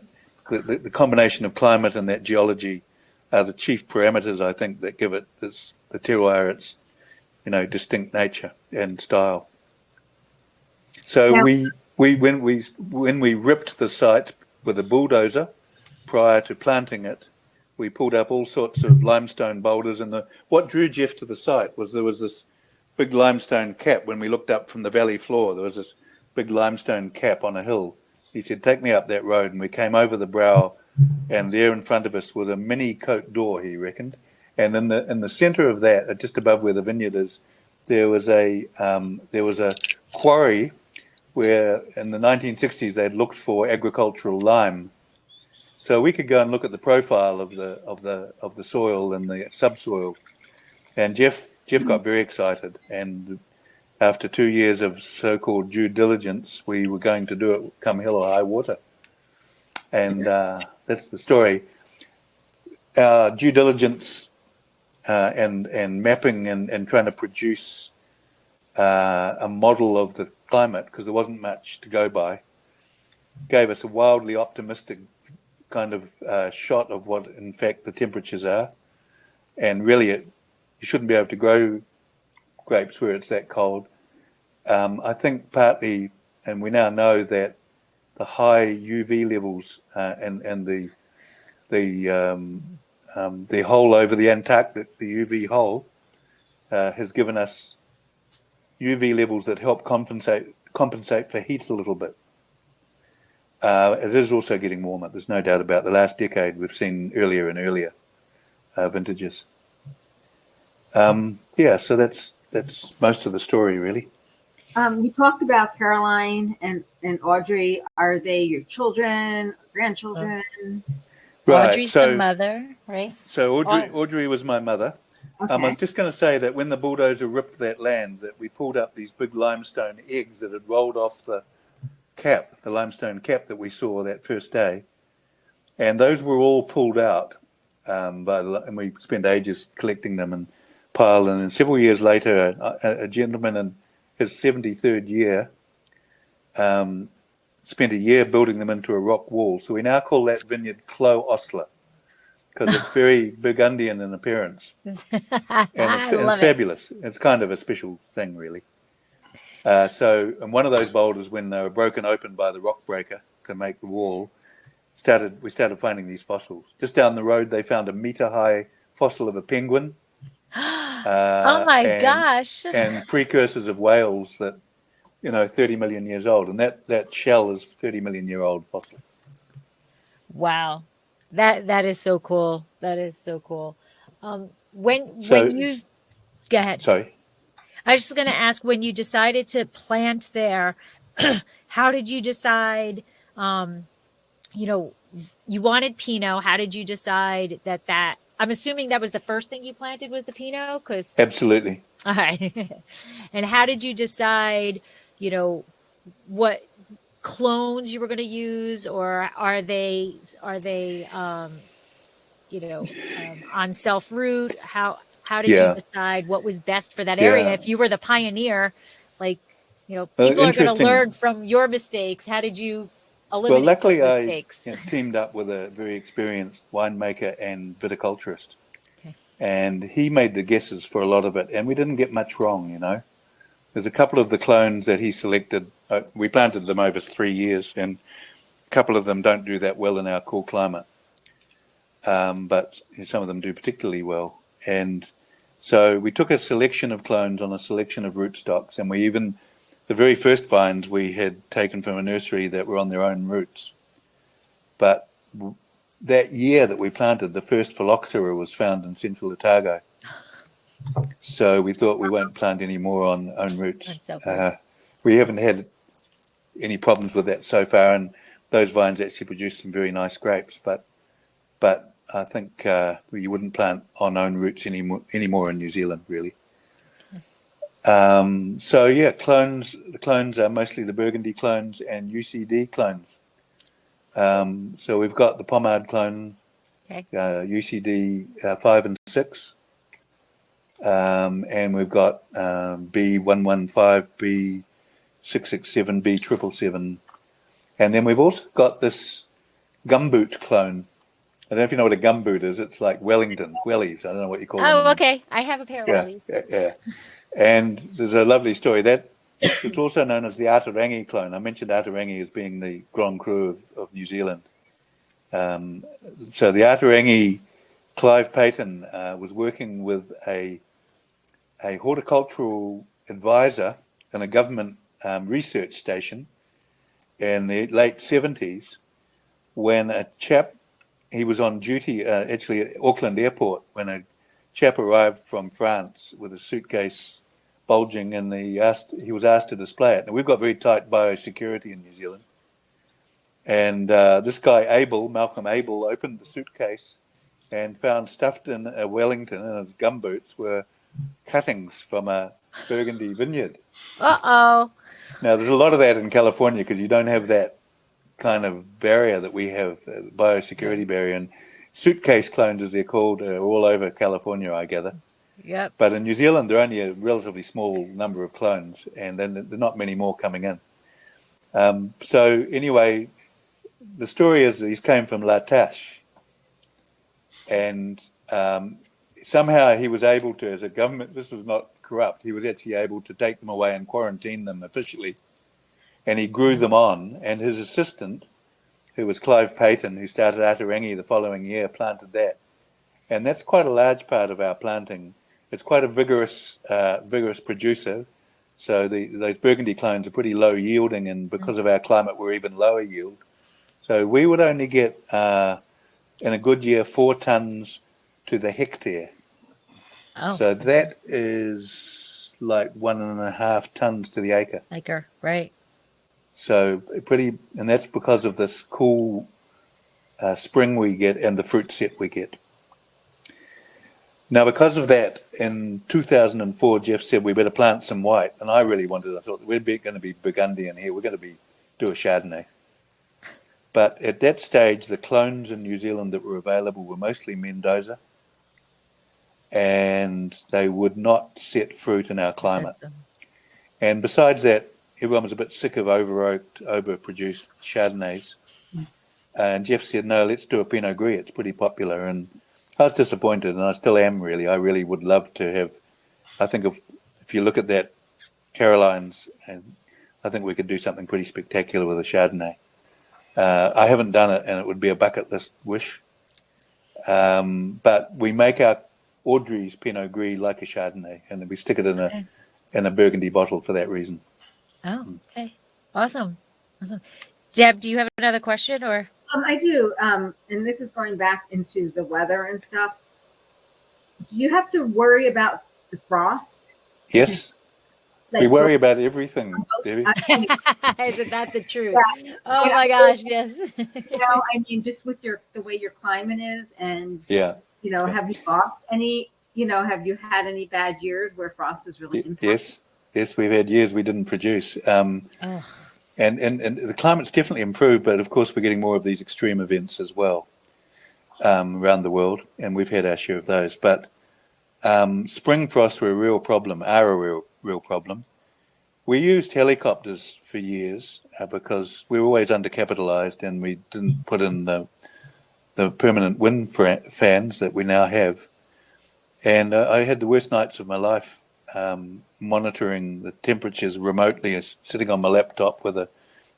the combination of climate and that geology are the chief parameters, I think, that give it the terroir its distinct nature and style. So yeah. when we ripped the site with a bulldozer prior to planting it, we pulled up all sorts of limestone boulders, and what drew Jeff to the site was there was this big limestone cap. When we looked up from the valley floor, there was this big limestone cap on a hill. He said, "Take me up that road," and we came over the brow, and there in front of us was a mini cote door, he reckoned. And in the centre of that, just above where the vineyard is, there was a quarry where in the 1960s they'd looked for agricultural lime. So we could go and look at the profile of the soil and the subsoil. And Jeff got very excited, and after 2 years of so-called due diligence, we were going to do it come hell or high water. And that's the story. Our due diligence and mapping and trying to produce a model of the climate, because there wasn't much to go by, gave us a wildly optimistic kind of shot of what, in fact, the temperatures are. And really, you shouldn't be able to grow grapes where it's that cold. I think partly, and we now know that the high UV levels and the hole over the Antarctic, the UV hole, has given us UV levels that help compensate for heat a little bit. It is also getting warmer. There's no doubt about it. The last decade we've seen earlier and earlier vintages. So that's most of the story, really. You talked about Caroline and Audrey. Are they your children, grandchildren? Right. Audrey's the mother, right? So Audrey was my mother. Okay. I was just going to say that when the bulldozer ripped that land, that we pulled up these big limestone eggs that had rolled off the cap, the limestone cap that we saw that first day, and those were all pulled out. And we spent ages collecting them and piling. And several years later, a gentleman in his 73rd year spent a year building them into a rock wall. So we now call that vineyard Clos Osler, because it's very Burgundian in appearance. And it's fabulous. It's kind of a special thing, really. And one of those boulders, when they were broken open by the rock breaker to make the wall, we started finding these fossils. Just down the road, they found a meter-high fossil of a penguin. Oh my gosh! And precursors of whales that, 30 million years old, and that shell is 30 million year old fossil. Wow. That is so cool. That is so cool. When So, you go ahead. sorry. I was just going to ask, when you decided to plant there, how did you decide? You know, you wanted Pinot. How did you decide that? I'm assuming that was the first thing you planted was the Pinot, because. Absolutely. All right. And how did you decide? You know, what clones you were going to use, or are they on self root? How did you Yeah. decide what was best for that area? Yeah. If you were the pioneer, like, people are going to Interesting. learn from your mistakes. How did you Well, eliminate luckily those I mistakes? teamed up with a very experienced winemaker and viticulturist. Okay. And he made the guesses for a lot of it. And we didn't get much wrong, There's a couple of the clones that he selected. We planted them over 3 years, and a couple of them don't do that well in our cool climate. But some of them do particularly well. And so we took a selection of clones on a selection of rootstocks, and the very first vines we had taken from a nursery that were on their own roots. But that year that we planted, the first phylloxera was found in central Otago. So we thought we won't plant any more on own roots. We haven't had any problems with that so far, and those vines actually produce some very nice grapes. But I think you wouldn't plant on own roots anymore in New Zealand, really. So yeah, clones. The clones are mostly the Burgundy clones and UCD clones. So we've got the Pommard clone, UCD 5 and 6, and we've got B115, B667, B777, and then we've also got this gumboot clone. I don't know if you know what a gumboot is. It's like wellies. I don't know what you call them. Oh, okay. I have a pair of wellies. Yeah. And there's a lovely story that it's also known as the Atarangi clone. I mentioned Atarangi as being the Grand Cru of New Zealand. So the Atarangi, Clive Payton was working with a horticultural advisor in a government research station in the late 70s when he was on duty actually at Auckland Airport when a chap arrived from France with a suitcase bulging, and he was asked to display it. And we've got very tight biosecurity in New Zealand. And this guy, Malcolm Abel, opened the suitcase and found stuffed in a Wellington in his gumboots were cuttings from a Burgundy vineyard. Uh-oh. Now, there's a lot of that in California because you don't have that kind of barrier that we have, biosecurity barrier. And suitcase clones, as they're called, are all over California, I gather. Yep. But in New Zealand, there are only a relatively small number of clones, and then there are not many more coming in. So anyway, the story is that these came from La Tâche, and somehow he was able to, as a government, this was not corrupt, he was actually able to take them away and quarantine them officially. And he grew them on, and his assistant, who was Clive Payton, who started Atarangi the following year, planted that. And that's quite a large part of our planting. It's quite a vigorous producer. So those Burgundy clones are pretty low yielding, and because of our climate, we're even lower yield. So we would only get, in a good year, 4 tons to the hectare. Oh. So that is like 1.5 tons to the acre. Acre, right. So and that's because of this cool spring we get and the fruit set we get. Now, because of that, in 2004, Jeff said we better plant some white, and I thought we're going to be Burgundian here. We're going to do a Chardonnay. But at that stage, the clones in New Zealand that were available were mostly Mendoza, and they would not set fruit in our climate. And besides that, everyone was a bit sick of over-oaked, overproduced Chardonnays. And Jeff said, no, let's do a Pinot Gris. It's pretty popular. And I was disappointed, and I still am really. I really would love to have, I think if you look at that Caroline's, and I think we could do something pretty spectacular with a Chardonnay. I haven't done it, and it would be a bucket list wish. But we make our Audrey's Pinot Gris like a Chardonnay, and we stick it in a Burgundy bottle for that reason. Oh, okay. Awesome. Deb, do you have another question or? I do. And this is going back into the weather and stuff. Do you have to worry about the frost? Yes, we Like, worry about everything, Debbie. Isn't that the truth? Yeah. Oh Yeah. my gosh, yes. I mean, just with the way your climate is, and Yeah. Yeah. have you lost any? Have you had any bad years where frost is really impacted? Yes, we've had years we didn't produce. Oh, And the climate's definitely improved, but of course we're getting more of these extreme events as well around the world, and we've had our share of those. But spring frosts were a real problem, are a real problem. We used helicopters for years because we were always undercapitalized, and we didn't put in the permanent wind fans that we now have. And I had the worst nights of my life monitoring the temperatures remotely, sitting on my laptop with a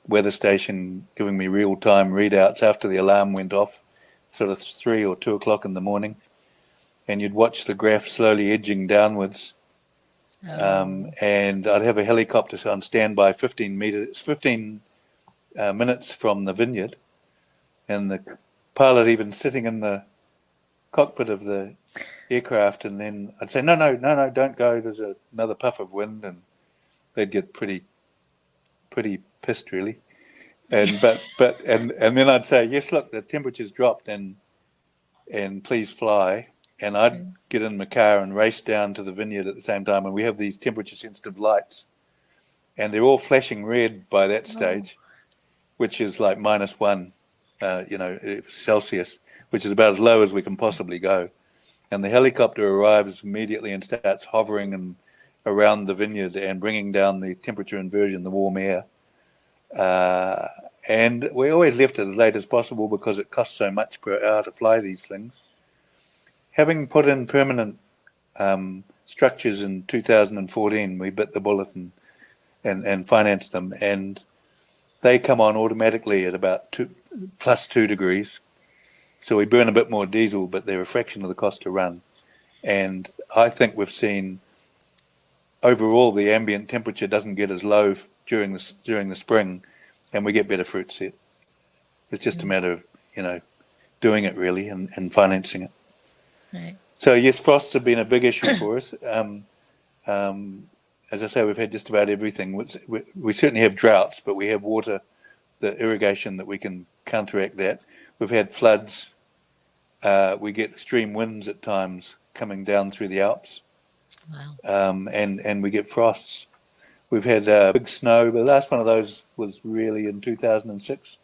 weather station giving me real-time readouts after the alarm went off, sort of 3 or 2 o'clock in the morning. And you'd watch the graph slowly edging downwards. And I'd have a helicopter on standby 15 minutes from the vineyard, and the pilot even sitting in the cockpit of the aircraft, and then I'd say, no, don't go, there's another puff of wind, and they'd get pretty pissed, really. And and then I'd say, yes, look, the temperature's dropped, and please fly. And I'd get in my car and race down to the vineyard at the same time, and we have these temperature-sensitive lights, and they're all flashing red by that stage, which is like -1, Celsius, which is about as low as we can possibly go. And the helicopter arrives immediately and starts hovering around the vineyard and bringing down the temperature inversion, the warm air. And we always left it as late as possible because it costs so much per hour to fly these things. Having put in permanent structures in 2014, we bit the bullet and financed them, and they come on automatically at about +2 degrees. So we burn a bit more diesel, but they're a fraction of the cost to run. And I think we've seen overall the ambient temperature doesn't get as low during the spring, and we get better fruit set. It's just a matter of doing it really and financing it. right. So yes, frosts have been a big issue for us. As I say, we've had just about everything. We certainly have droughts, but we have water, the irrigation that we can counteract that. We've had floods. We get extreme winds at times coming down through the Alps. Wow. And we get frosts. We've had big snow, but the last one of those was really in 2006.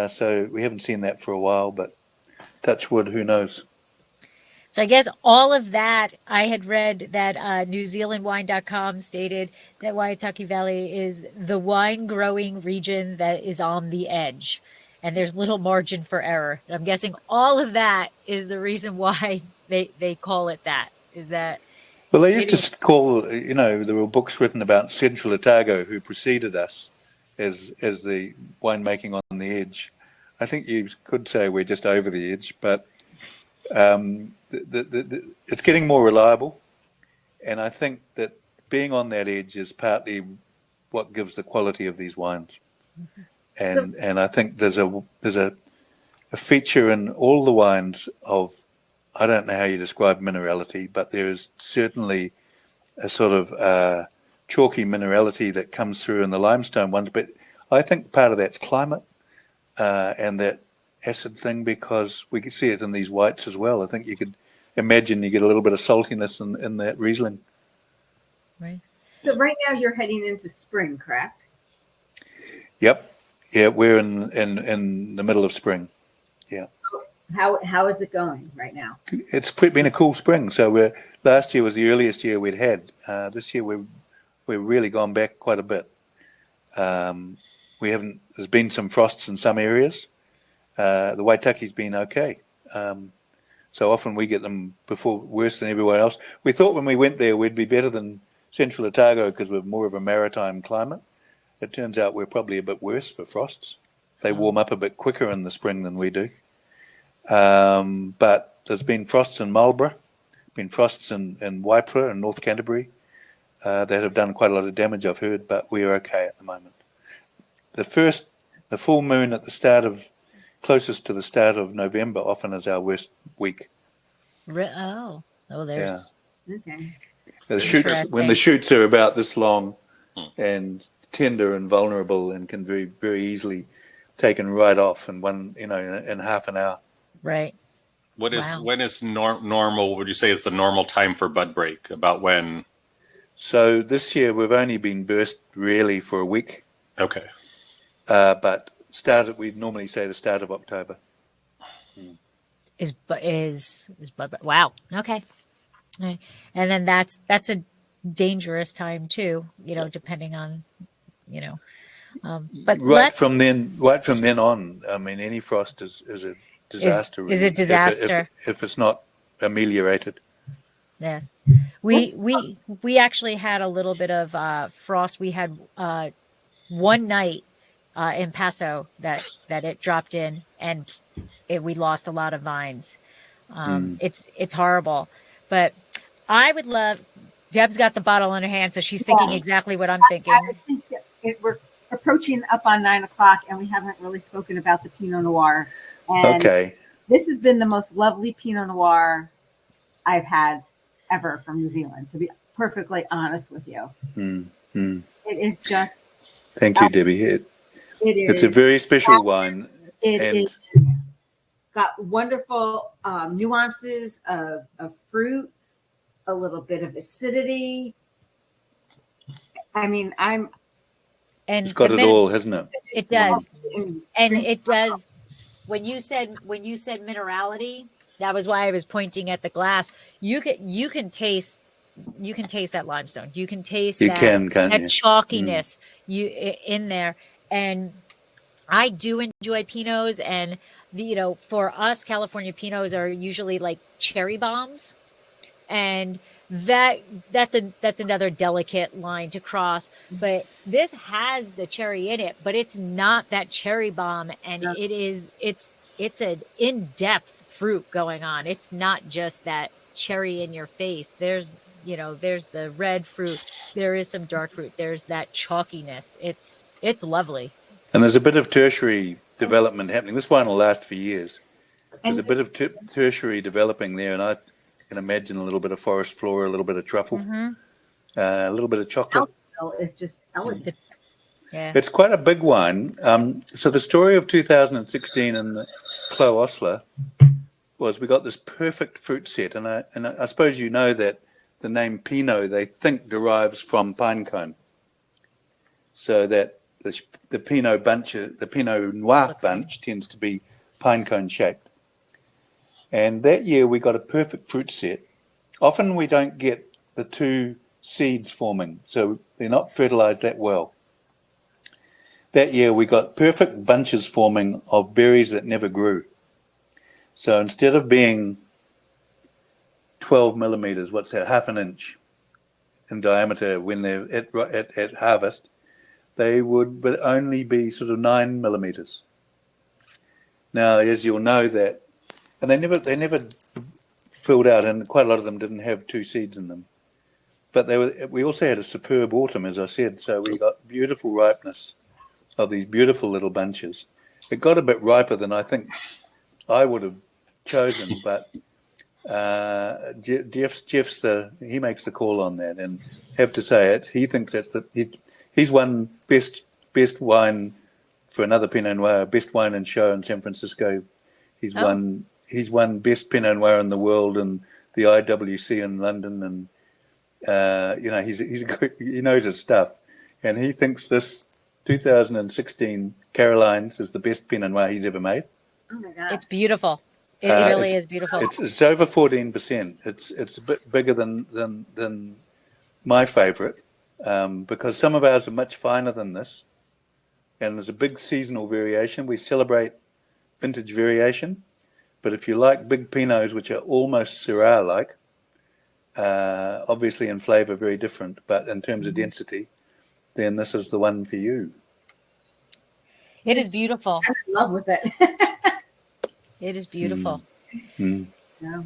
So we haven't seen that for a while, but touch wood, who knows? So I guess all of that, I had read that NewZealandWine.com stated that Waitaki Valley is the wine growing region that is on the edge, and there's little margin for error. I'm guessing all of that is the reason why they call it that. Is that? Well, they used to call, there were books written about Central Otago, who preceded us as the winemaking on the edge. I think you could say we're just over the edge, but it's getting more reliable, and I think that being on that edge is partly what gives the quality of these wines. And I think there's a feature in all the wines of, I don't know how you describe minerality, but there is certainly a sort of chalky minerality that comes through in the limestone ones. But I think part of that's climate and that acid thing, because we can see it in these whites as well. I think you could imagine you get a little bit of saltiness in that Riesling. Right. So right now you're heading into spring, correct? Yep. Yeah, we're in the middle of spring. Yeah. How is it going right now? It's been a cool spring. So last year was the earliest year we'd had. This year we've really gone back quite a bit. There's been some frosts in some areas. The Waitaki's been okay. So often we get them worse than everywhere else. We thought when we went there we'd be better than Central Otago because we're more of a maritime climate. It turns out we're probably a bit worse for frosts. They warm up a bit quicker in the spring than we do. But there's been frosts in Marlborough, been frosts in Waipara and North Canterbury that have done quite a lot of damage, I've heard, but we're okay at the moment. The full moon at the start of closest to the start of November often is our worst week. Oh, there's Okay. The shoots, when the shoots are about this long and tender and vulnerable and can be very easily taken right off in in half an hour. right. When is normal? Would you say is the normal time for bud break? About when? So this year we've only been burst really for a week. Okay. But we'd normally say the start of October. Is wow. Okay. Right. And then that's a dangerous time too, depending on, but right from then on, I mean, any frost is a disaster. Is a disaster if it's not ameliorated. Yes. We actually had a little bit of frost. We had one night in Paso that it dropped in, and we lost a lot of vines. It's horrible, but I would love. Deb's got the bottle in her hand, so she's thinking exactly what I'm thinking. I think we're approaching up on 9 o'clock, and we haven't really spoken about the Pinot Noir. And okay. This has been the most lovely Pinot Noir I've had ever from New Zealand, to be perfectly honest with you. It is just. Thank you, Debbie. It's a very special wine. It is got wonderful nuances of fruit, a little bit of acidity. I mean, it's got it all, hasn't it? It does, and it does. When you said minerality, that was why I was pointing at the glass. You can taste that limestone. You can taste that chalkiness in there. And I do enjoy Pinots, and for us, California Pinots are usually like cherry bombs, and that's another delicate line to cross. But this has the cherry in it, but it's not that cherry bomb, and it's an in-depth fruit going on. It's not just that cherry in your face. There's the red fruit, there is some dark fruit, there's that chalkiness. It's lovely. And there's a bit of tertiary development happening. This wine will last for years. There's a bit of tertiary developing there, and I can imagine a little bit of forest flora, a little bit of truffle, a little bit of chocolate. It's just elegant. Yeah. It's quite a big wine. So the story of 2016 in the Clos Osler was we got this perfect fruit set, and I suppose you know that the name Pinot they think derives from pinecone, so that the Pinot bunch, the Pinot Noir bunch, tends to be pinecone shaped. And that year we got a perfect fruit set. Often we don't get the two seeds forming, so they're not fertilized that well. That year we got perfect bunches forming of berries that never grew. So instead of being 12 millimeters, what's that, half an inch in diameter when they're at harvest, they would but only be sort of 9 millimeters. Now, as you'll know that, and they never filled out, and quite a lot of them didn't have two seeds in them. But we also had a superb autumn, as I said, so we got beautiful ripeness of these beautiful little bunches. It got a bit riper than I think I would have chosen, but Jeff's he makes the call on that, and have to say it. He thinks he's won best wine for another Pinot Noir, best wine and show in San Francisco. He's won best Pinot Noir in the world and the IWC in London, and he knows his stuff, and he thinks this 2016 Caroline's is the best Pinot Noir he's ever made. Oh my God, it's beautiful. It really is beautiful. It's over 14%. It's a bit bigger than my favorite, because some of ours are much finer than this, and there's a big seasonal variation. We celebrate vintage variation, but if you like big Pinots, which are almost Syrah-like, obviously in flavour very different, but in terms of density, then this is the one for you. It is beautiful. I'm in love with it. It is beautiful. Yeah.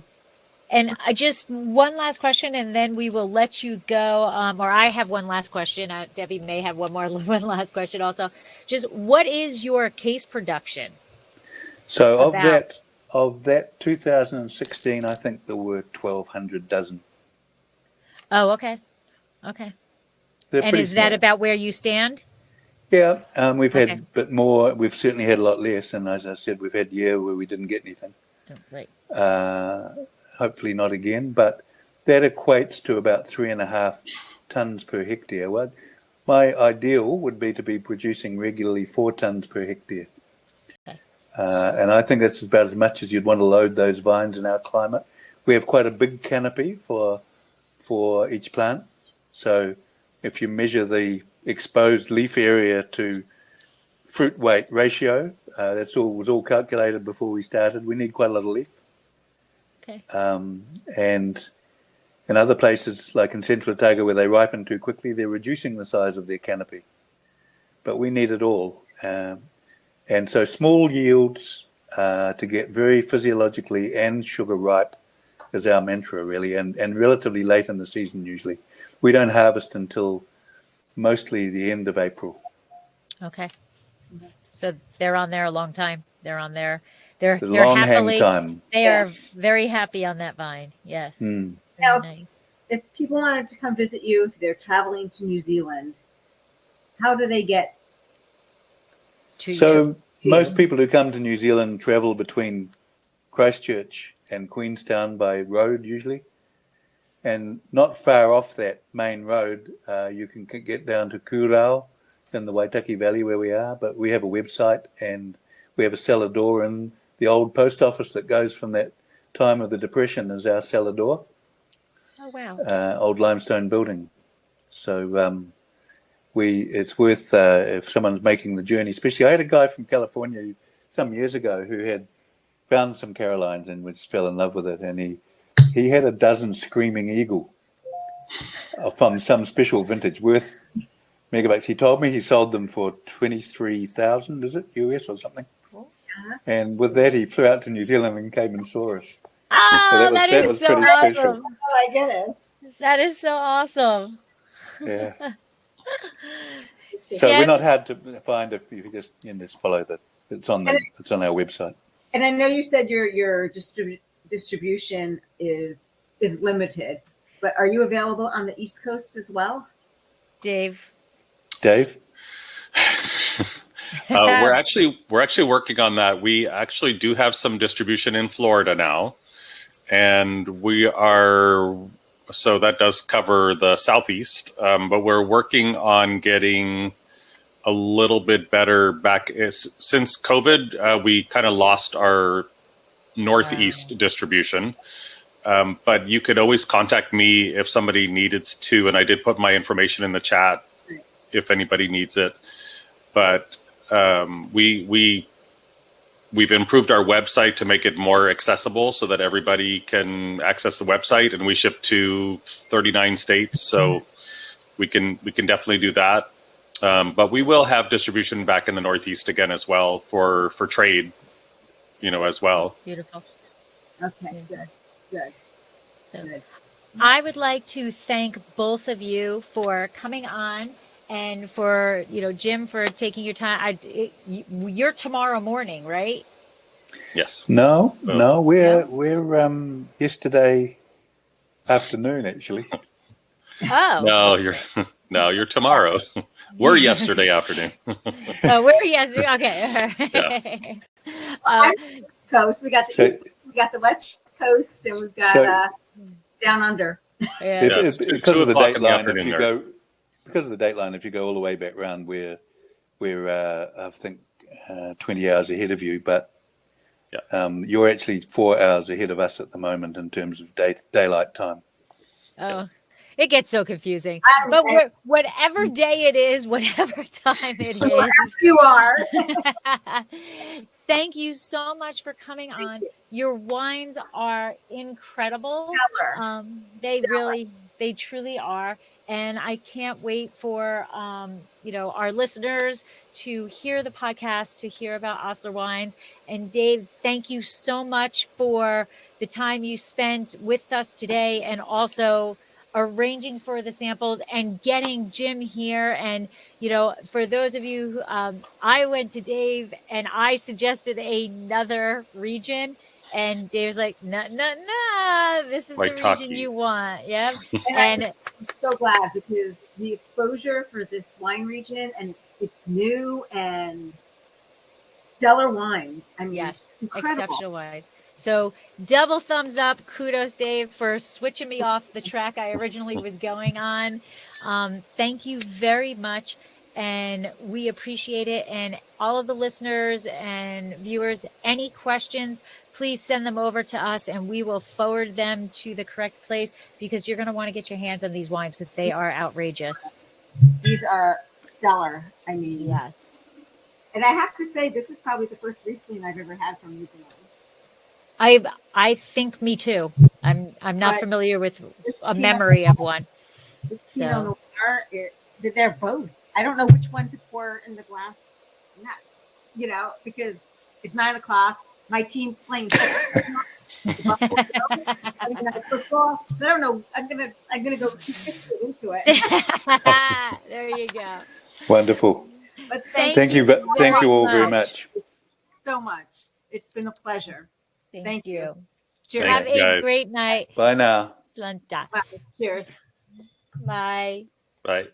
And just one last question, and then we will let you go. Or I have one last question. Debbie may have one last question also. Just what is your case production? So About. of that 2016, I think there were 1,200 dozen. Oh, okay. Okay. They're And pretty is that small. about where you stand? Yeah, we've had Okay. a bit more. We've certainly had a lot less, and as I said, we've had a year where we didn't get anything. Oh, right. Hopefully not again, but that equates to about 3.5 tons per hectare. Well, my ideal would be to be producing regularly 4 tons per hectare. Okay. And I think that's about as much as you'd want to load those vines in our climate. We have quite a big canopy for each plant. So if you measure the exposed leaf area to fruit weight ratio, was all calculated before we started. We need quite a lot of leaf. Okay. And in other places, like in Central Otago, where they ripen too quickly, they're reducing the size of their canopy. But we need it all. And so small yields to get very physiologically and sugar ripe is our mantra, really, and relatively late in the season usually. We don't harvest until mostly the end of April. Okay. So they're on there a long time. They're on there. They're Long hang happily. time. They are very happy on that vine. Yes. Mm. Now, Very nice. if people wanted to come visit you, if they're traveling to New Zealand, how do they get To you. So most people who come to New Zealand travel between Christchurch and Queenstown by road usually. And not far off that main road, you can get down to Kurau in the Waitaki Valley where we are. But we have a website and we have a cellar door, and the old post office that goes from that time of the Depression is our cellar door. Oh, wow. Old limestone building. So it's worth if someone's making the journey. Especially, I had a guy from California some years ago who had found some Carolines and just fell in love with it, and he had a dozen Screaming Eagle from some special vintage worth megabucks. He told me he sold them for 23,000, is it US or something? Cool. And with that, he flew out to New Zealand and came and saw us. Oh, that that was is so pretty awesome. special. Oh my goodness. That is so awesome. Yeah. So So Yeah. we're not hard to find if you just follow that. It's on our website. And I know you said your distribution is limited, but are you available on the East Coast as well? Dave. Dave? We're actually working on that. We actually do have some distribution in Florida now, and so that does cover the Southeast, but we're working on getting a little bit better back. Since COVID, we kind of lost our Northeast distribution, but you could always contact me if somebody needed to, and I did put my information in the chat if anybody needs it. But we've improved our website to make it more accessible so that everybody can access the website, and we ship to 39 states, so we can definitely do that. But we will have distribution back in the Northeast again as well for trade, as well. Beautiful. Okay, good. So Good. I would like to thank both of you for coming on, and for Jim for taking your time. You're tomorrow morning, right? Yes. No, we're yesterday afternoon actually. Oh. No, you're tomorrow. We're yesterday afternoon. Oh, we're yesterday. Okay. I'm East Coast. We got the East Coast, we got the West Coast, and we've got down under. Yeah. Because of the 2:00 in the dateline, afternoon if you go all the way back round, we're I think 20 hours ahead of you, but you're actually 4 hours ahead of us at the moment in terms of daylight time. Oh, it gets so confusing. But whatever day it is, whatever time it Wherever is, you are. thank you so much for coming on. you. Your wines are incredible. Stellar. They truly are. And I can't wait for, our listeners to hear the podcast, to hear about Osler Wines. And Dave, thank you so much for the time you spent with us today, and also arranging for the samples and getting Jim here. And, for those of you who, I went to Dave and I suggested another region. And Dave's like, no, no, no, this is the region Waitaki. you want. Yep. And And I'm so glad because the exposure for this wine region and it's new and stellar wines. I mean, yes, incredible. exceptional wines. So double thumbs up. Kudos, Dave, for switching me off the track I originally was going on. Thank you very much. And we appreciate it. And all of the listeners and viewers, any questions, please send them over to us and we will forward them to the correct place because you're going to want to get your hands on these wines because they are outrageous. These are stellar. I mean, Yes. And I have to say, this is probably the first Riesling I've ever had from New Zealand. I think me too. I'm not But familiar with this a Pinot memory of one. This So- Pinot Noir, they're both. I don't know which one to pour in the glass next, because it's 9:00. My team's playing football. So I don't know. I'm gonna go into it. There you go. Wonderful. But Thank you all very much. so much. It's been a pleasure. Thank you. Cheers. Thanks, Have a guys. great night. Bye now. Lunta. Bye. Cheers. Bye. Bye.